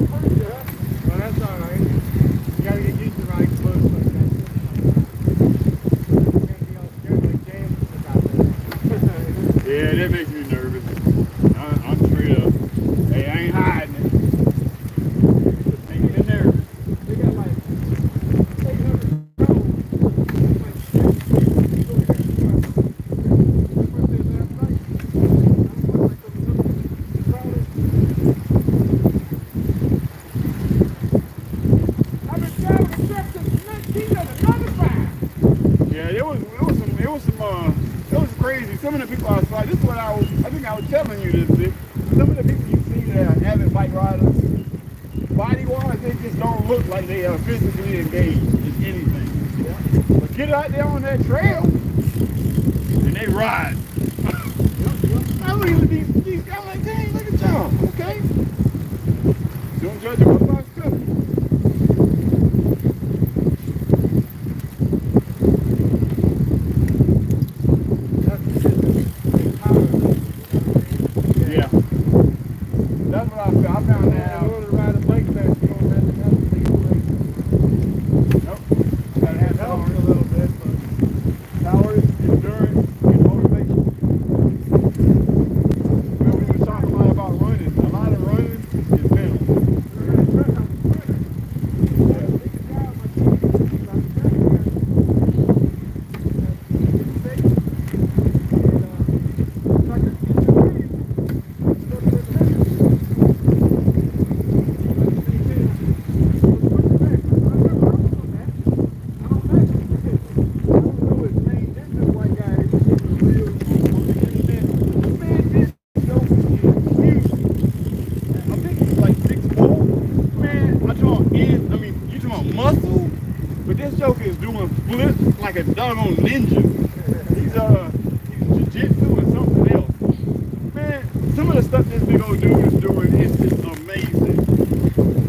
this is what I think I was telling you this, Vic. Some of the people you see that are avid bike riders, body-wise, they just don't look like they are physically engaged in anything. Yeah. But get out there on that trail, and they ride. I look at these guys like, dang, look at y'all, okay? Don't judge them by stuff. Yeah. That's what I found. I found that out. To ride a bike fast, you don't have to be Nope. Gotta have helps a power. little bit, but Power, endurance, and motivation. Remember we were talking about running. A lot of running is mental. Muscle, but this joker is doing flips like a doggone ninja. He's jiu-jitsu and something else. Man, some of the stuff this big old dude is doing is just amazing.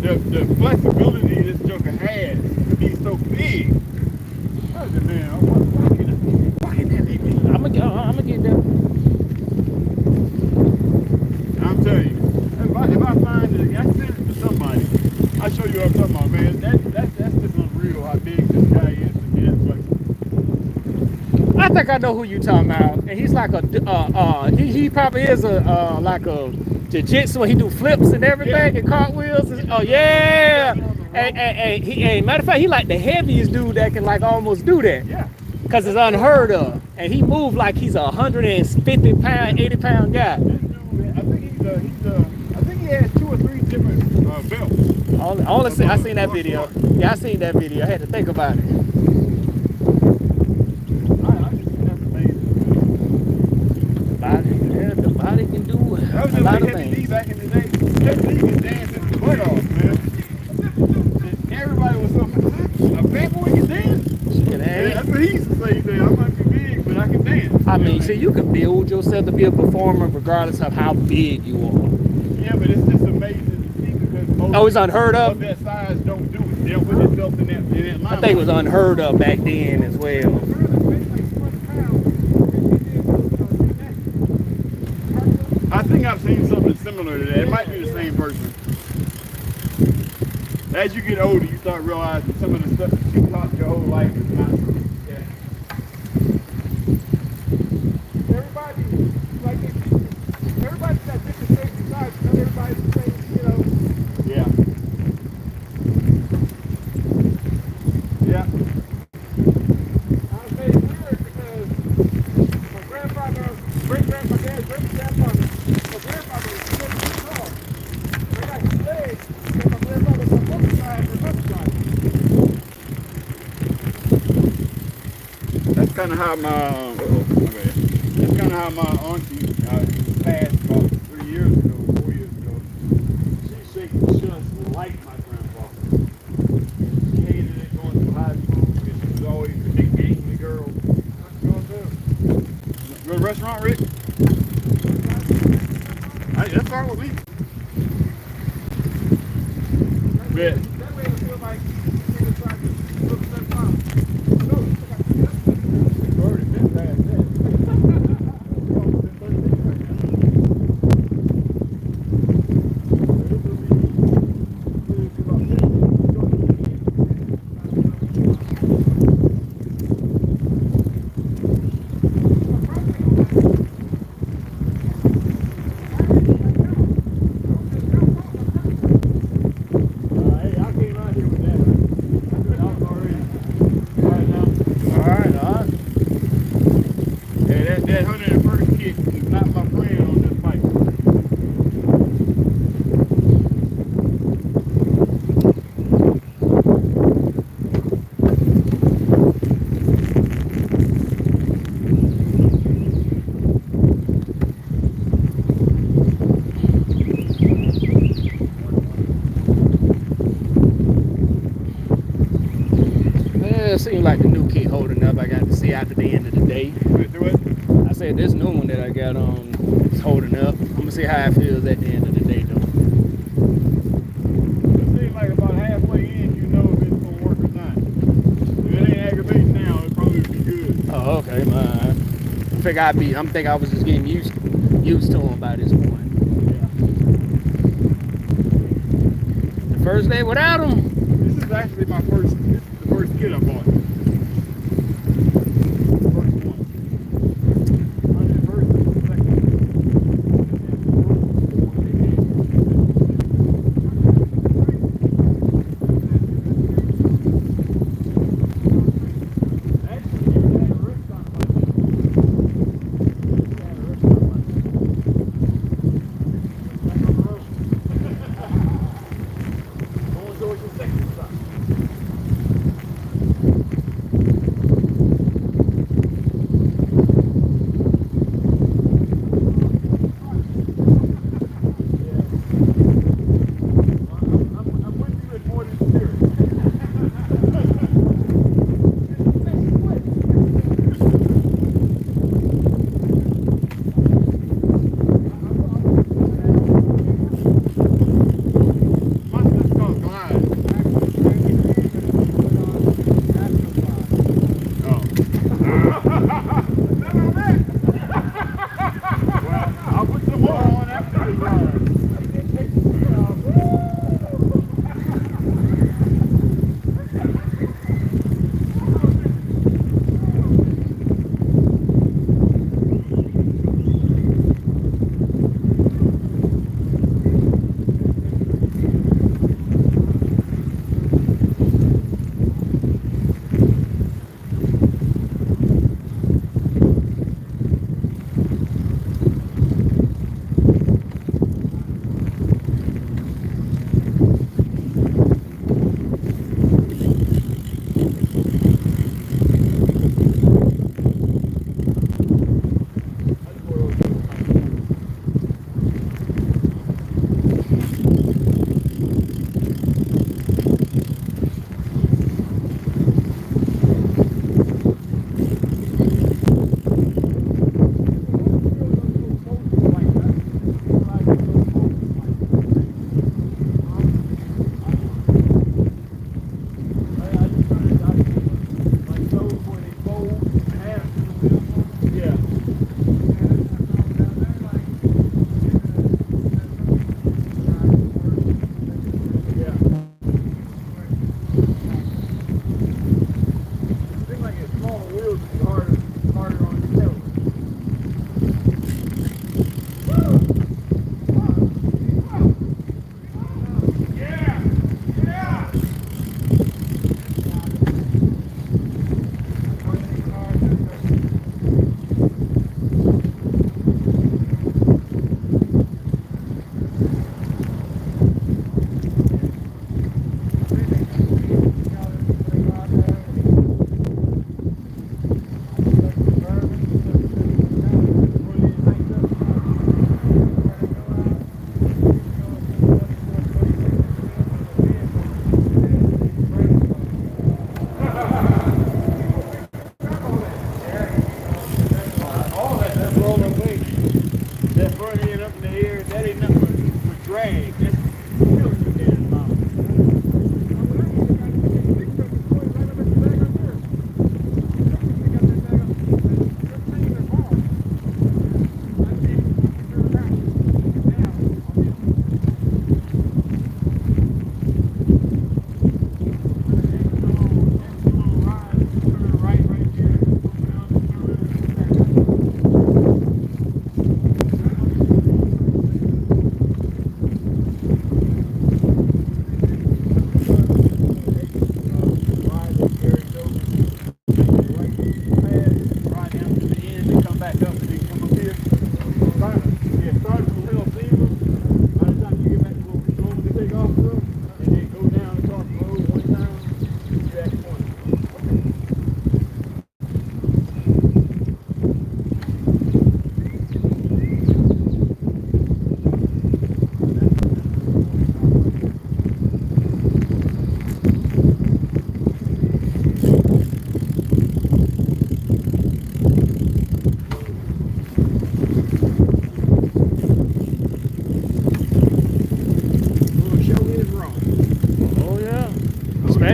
The flexibility this joker has to be so big. I said, man, why can't that make me? I'm gonna get there. I'm telling you, if I find it, I send it to somebody, I'll show you what I'm talking about, man. That's just unreal how big this guy is to be that flexible. I think I know who you talking about, and he's like he probably is like a jiu-jitsu. He do flips and everything and cartwheels. Oh yeah. Hey, matter of fact, he like the heaviest dude that can like almost do that. Yeah. Cause it's unheard of, and he moved like he's a 150-pound, 80-pound guy. I think he has 2 or 3 different belts. I seen that video. Yeah, I seen that video. I had to think about it. I just think that's amazing. The body can do That was a just lot like of Heavy D things. back in the day. Heavy D was dancing his butt off, man. And everybody was something. A fat boy can dance? Shit, Yeah, that's what he used to say. He said, I might be big, but I can dance. I mean, see, you can build yourself to be a performer regardless of how big you are. Yeah, but it's just amazing to see because most Oh, it's unheard of of? that size don't do it. They don't put themselves in that line. I think it was unheard of back then as well. I think I've seen something similar to that. It might be the same person. As you get older, you start realizing some of the stuff that you taught your whole life is not true. yeah. Everybody's got different shapes and sizes. Not everybody's the same, Yeah. Yeah. I was made weird because my grandfather, my dad's great-grandfather, my grandfather was 7 feet tall. I got his legs, and my grandfather was on one side and another side. That's kind of how my auntie passed about 3 years ago, 4 years ago. She's shaking just like my grandfather. She hated it going through high school because she was always the big gangly girl. What's going to do? Go to the restaurant, Rick? That's fine with me. Yeah. That way it feels like you're trying to look at that time. No, We've already been past that. Hey, I it seems like the new kit holding up. I got to see after the end of the day. I said this new one that I got on is holding up. I'm gonna see how it feels at the end of the day though. It seems like about halfway in, you know if it's gonna work or not. If it ain't aggravating now, it probably be good. Oh, okay, man. I'm thinking I was just getting used to them by this point. Yeah. The first day without them. This is actually the first kit I bought. First one. Not the first, but the second. Actually, you had a restaurant like this. You had a restaurant like this. Back on the road. Going towards your second stop.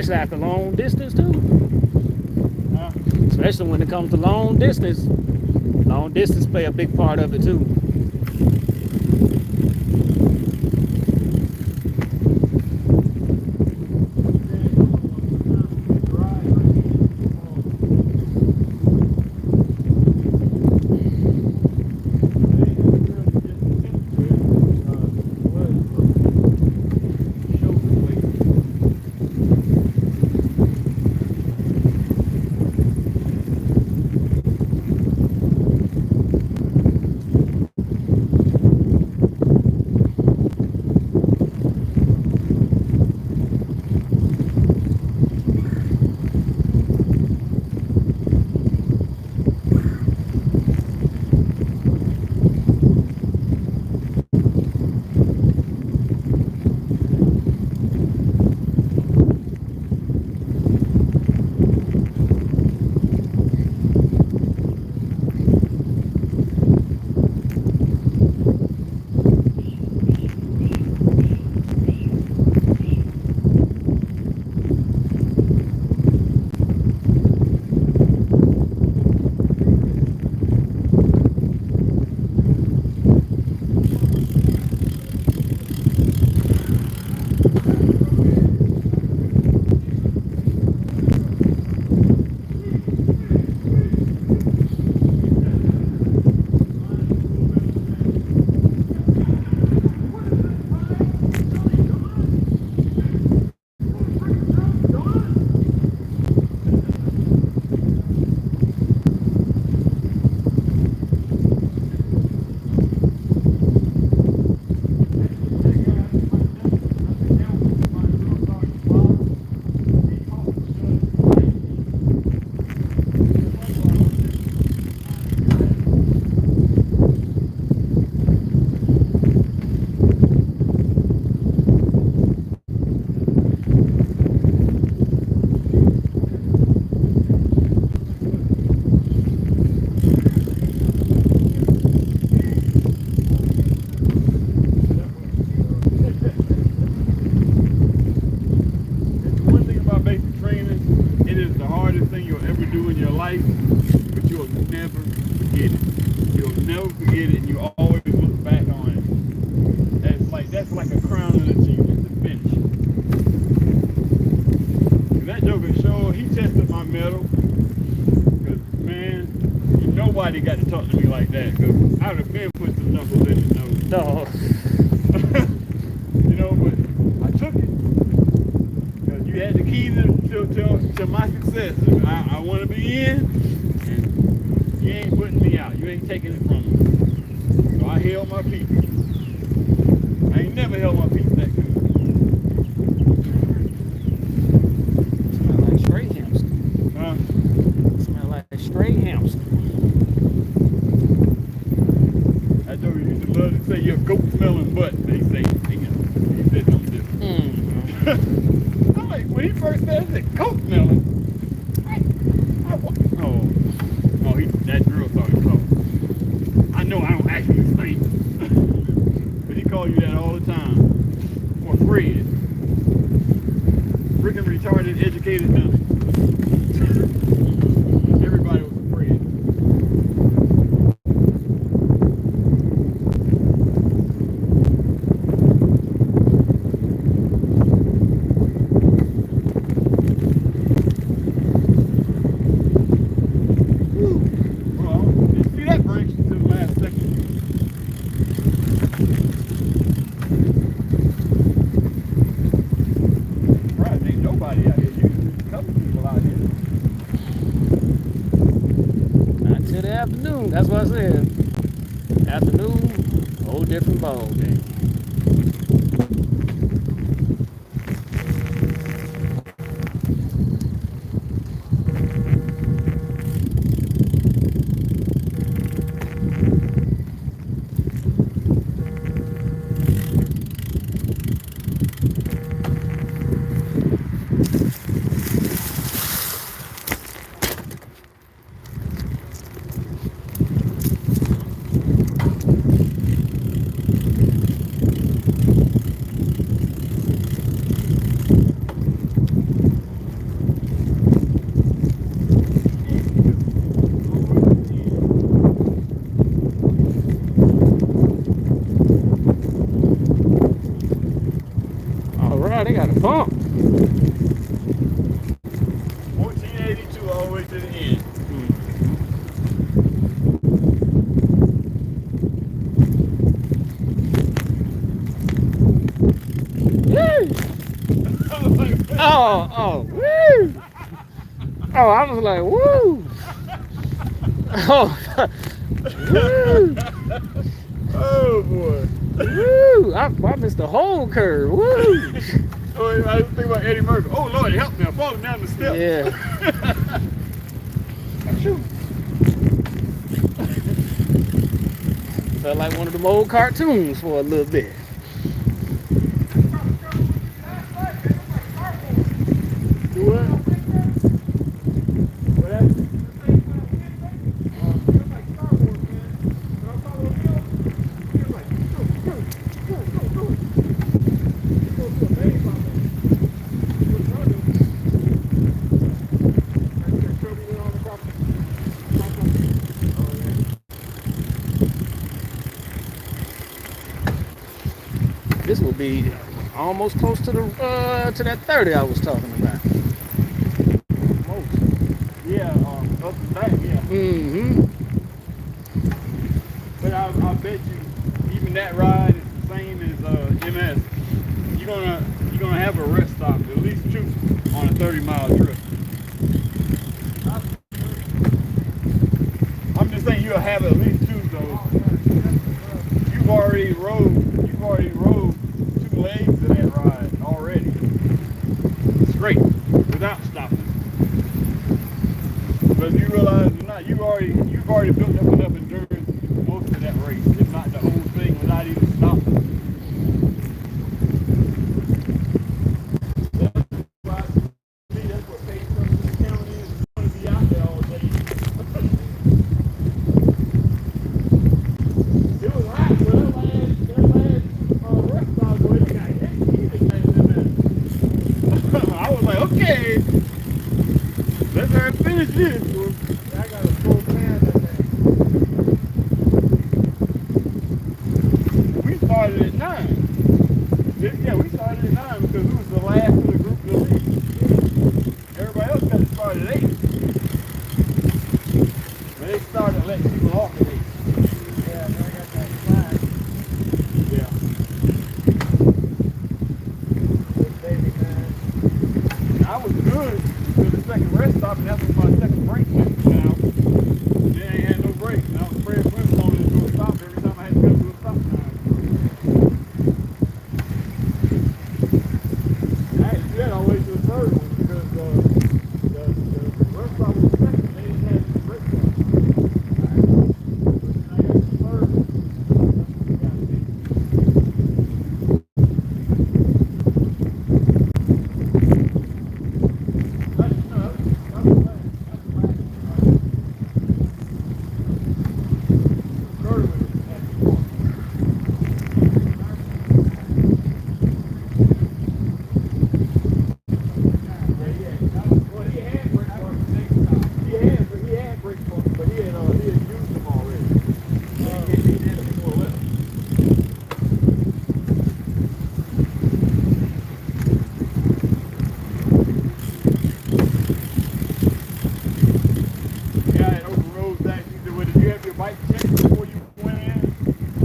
especially after long distance too. Huh? Especially when it comes to long distance. Long distance play a big part of it too. Nobody got to talk to me like that, because I would have been put some knuckles in his nose. No. You know, but I took it. Because you had the key to my success. I want to be in, and you ain't putting me out. You ain't taking it from me. So I held my peace. I ain't never held my peace that good. Smell like straight hamster. Huh? Smell like a straight hamster. I know you used to love to say you're goat smelling butt. They say, you said something different. I'm like, when he first said, I said, goat smelling. That girl started talking. I know I don't actually stink. But he called you that all the time. Or Fred. Freaking retarded, educated dummy. Everybody was afraid. Afternoon, that's what I said. Afternoon, whole different ball game. wow, they got a pump. 1482 all the way to the end. Woo! Oh, woo! Oh, I was like, woo! Oh, woo! Oh boy! Woo! I missed the whole curve. Woo! Oh, I was thinking about Eddie Murphy. Oh Lord, help me! I'm falling down the steps. Yeah. Felt like one of them old cartoons for a little bit. Do what? What happened? This will be almost close to the to that 30 I was talking about. Almost. Yeah, up and back, yeah. Mm-hmm. But I bet you, even that ride is the same as MS. You're gonna have a rest stop, at least 2 on a 30-mile trip. I'm just saying you'll have at least 2 though. You've already rode 2 legs of that ride already. Straight, without stopping. But you realize or not, you've already built up enough endurance to do most of that race, if not the whole thing, without even stopping. That's what pays for the count is. You want to be out there all day. It was hot, but that last rest stop where they got hit in there. I was like, okay, let's finish this. I got a full pan that day. We started at 9. Yeah, we started at 9 because we was the last of the group to leave. Everybody else got to start at 8. But they started letting people off at 8. Yeah, then I got that flag. Yeah. Big baby man. I was good to the second rest stop, and that was my second break now. Then I ain't had no breaks, and I was afraid of going into a stop every time I had to come to a stop sign. I had to do that all the way to the third one because the rest stop was the second. They didn't have any break stops. But then I got to the third one. That's what we got to do.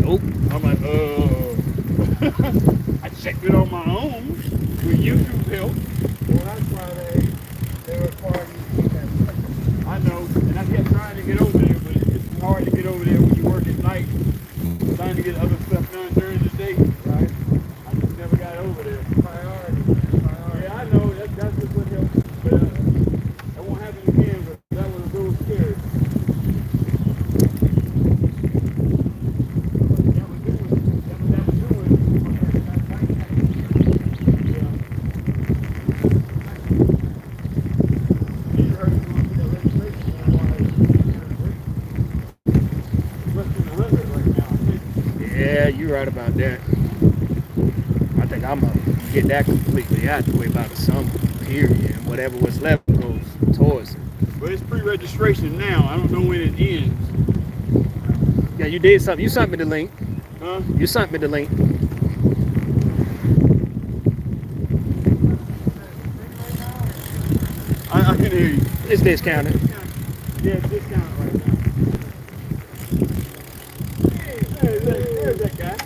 Nope. I'm like, I checked it on my own with YouTube help. Well, that's why they require you to keep that. I know, and I kept trying to get over there, but it's hard to get over there when you work at night, trying to get other stuff done during the day. Right? I just never got over there. Priority, man. Priority. Yeah, I know, that's just what helped. But that won't happen again, but that was a little scary. Yeah, you're right about that. I think I'm gonna get that completely out the way by the summer, period. And whatever was left goes towards it. But it's pre-registration now. I don't know when it ends. Yeah, you did something. You sent me the link. Huh? You sent me the link. It's discounted. Yeah, it's discounted right now. Hey, there's that guy.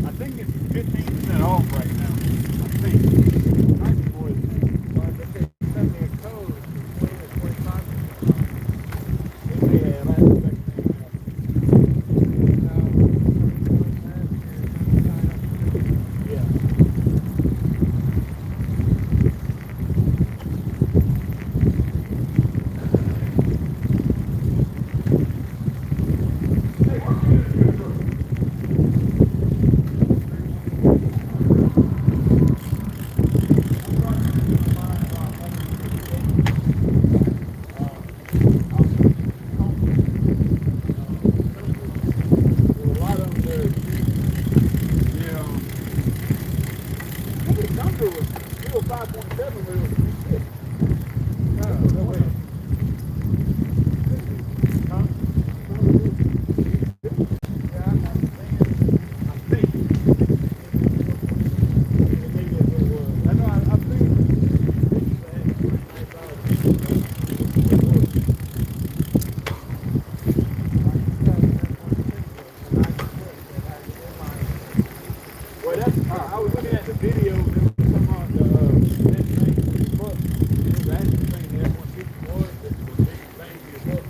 I think it's 15% off right now. I think. Nice boys. Well, I think they sent me a code for 20 or 25% off. Yeah, that's the thing. Yeah. Well, that's, I was looking at the video that was talking about the best bang for your buck. It was actually saying that 150 was the biggest bang for your buck.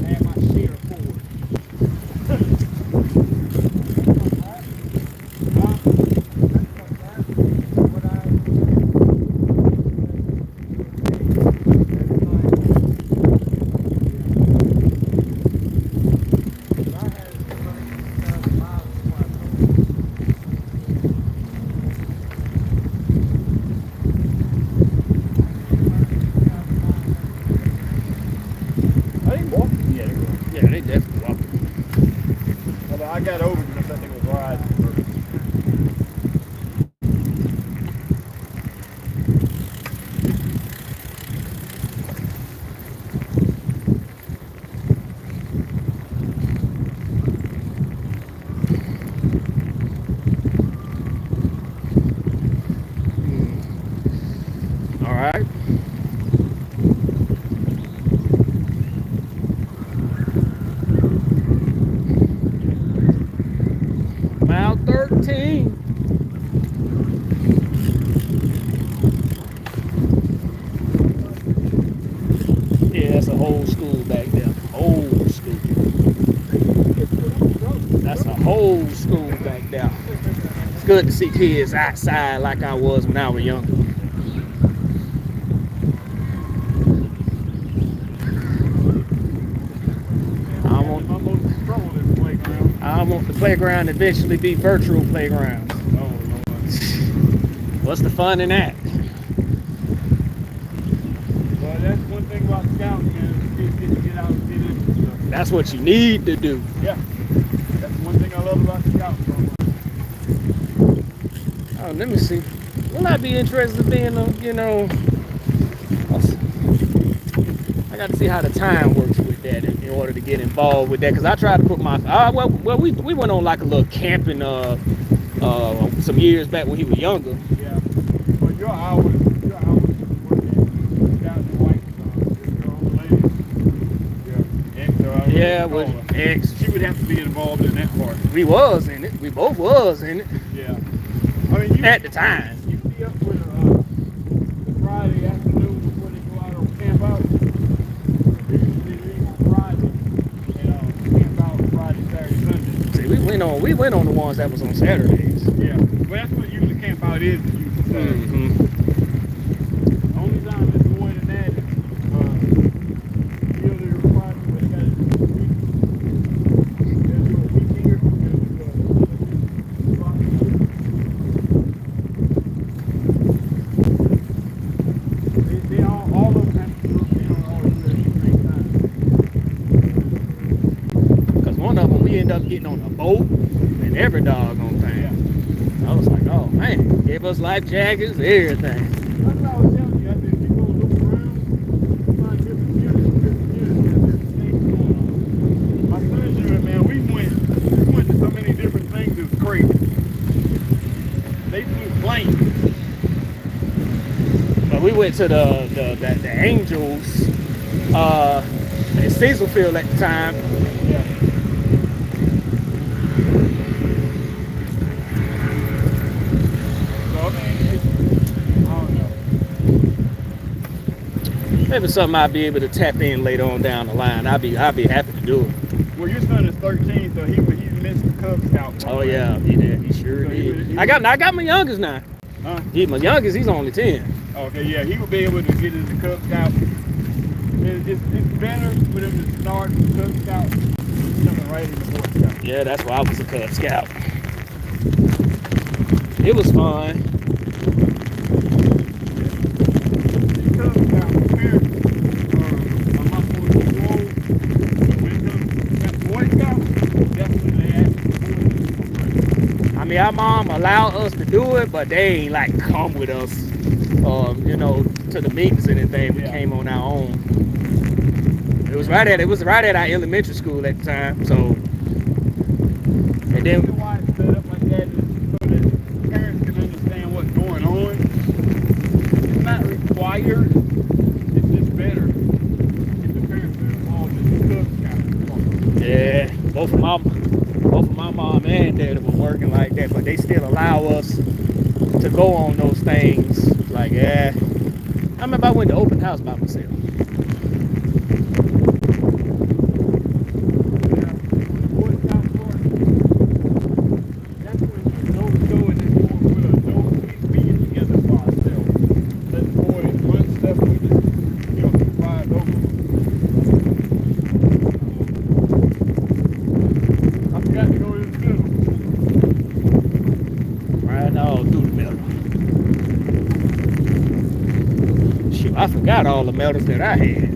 Had my share of Ford. I didn't walk. Yeah, they definitely walk. Although I got over because that thing was riding. All right. Mile 13. Yeah, that's a whole school back there. Whole school. That's a whole school back there. It's good to see kids outside like I was when I was younger. I want the playground to eventually be virtual playgrounds. Oh, Lord. What's the fun in that? Well, that's one thing about scouting, man. Kids get to get out and get into stuff. That's what you need to do. Yeah. That's one thing I love about scouting. Oh, let me see. Will I be interested in being a, I got to see how the time works with that in order to get involved with that. Because I tried to put my, we went on like a little camping some years back when he was younger. Yeah. But your hours working scouting white, your old lady. Yeah, with ex. She would have to be involved in that part. We was in it. We both was in it. Yeah. I mean, you at the time. You be up with the Friday afternoon before they go out on camp out. They leave on Friday and camp out Friday, Saturday, Sunday. See, we went on the ones that was on Saturdays. Yeah. Well, that's what usually camp out is. Mm-hmm. The only time it's more than that is the other requirement where they got to do a week. They'll do a week here. They all of them have to look down all at the same time. Because one of them, we end up getting on a boat and every doggone thing. Yeah. I was like, oh man, gave us life jackets, everything. That's what I was telling you. I said, you go look around, you find different units, have different things going on. My son said, man, we went to so many different things, it was crazy. They flew planes. But we went to the Angels in Cecilfield at the time. Yeah. So, I mean, I don't know. Maybe something I'll be able to tap in later on down the line. I'll be happy to do it. Well, your son is 13, so he missed the Cub Scout. Oh yeah, he did. He sure So did. I got my youngest now. Huh? My youngest, he's only 10. Okay, yeah, he would be able to get into Cub Scout. It's better for them to start Cub Scout coming right into Boy Scout. Yeah, that's why I was a Cub Scout. It was fun. The Cub Scout parents are a lot more controlled. But when it comes to Boy Scout, definitely they ask for. I mean, our mom allowed us to do it, but they ain't like come with us, to the meetings and anything. We came on our own. It was right at our elementary school at the time. So, and then Why it's set up like that is so that parents can understand what's going on. It's not required. It's just better if the parents are involved in the Cub Scout. yeah, both of my mom and dad were working like that, but they still allow us to go on those things. Like, I remember I went to open house by myself. I forgot all the medals that I had.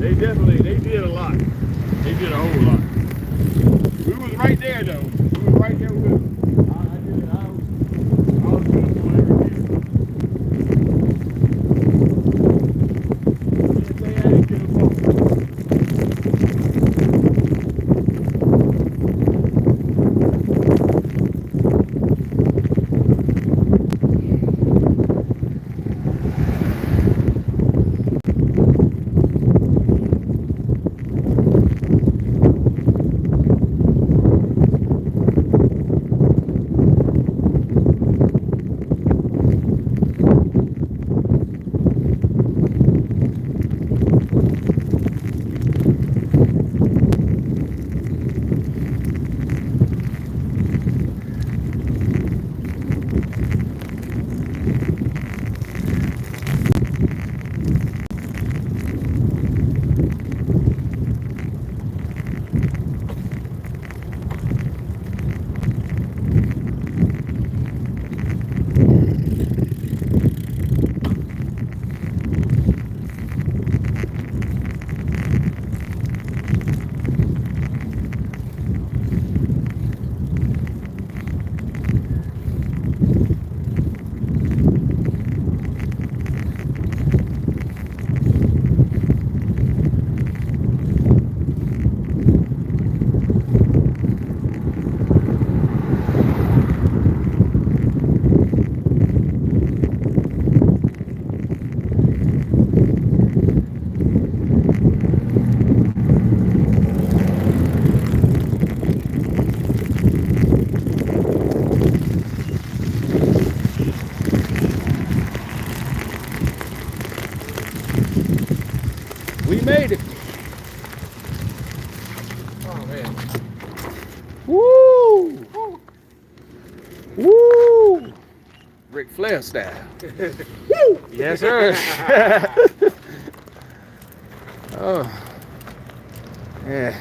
They did a lot. They did a whole lot. We was right there though. We was right there with them. I was good for every year. We made it. Oh man. Woo! Woo! Ric Flair style. Woo! Yes, sir. Oh. Yeah.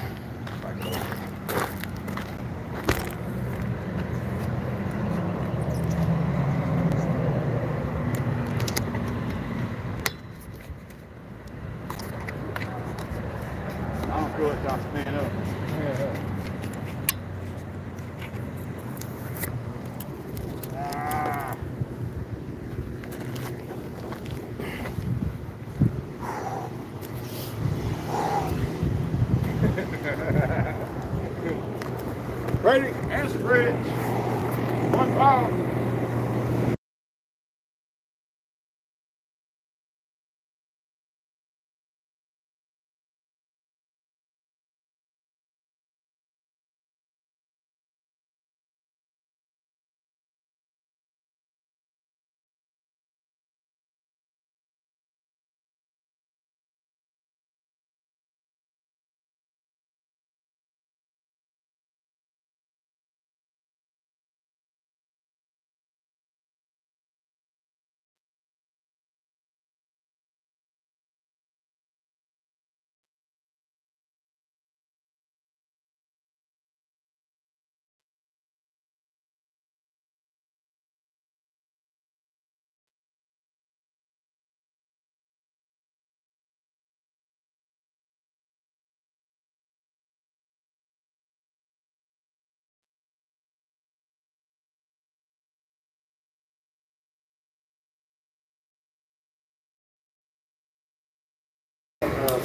stretch. One power.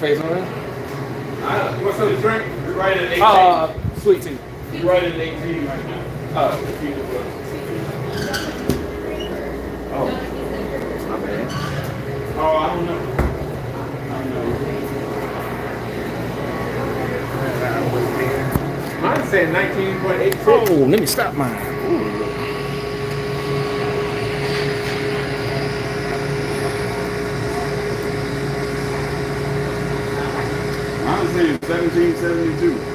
Face on it. You want something to drink? You're right at 18. Sweet tea. You're right at 18 right now. Oh, my bad. Oh, I don't know. Mine said 19.86. Oh, let me stop mine. I'm saying 1772.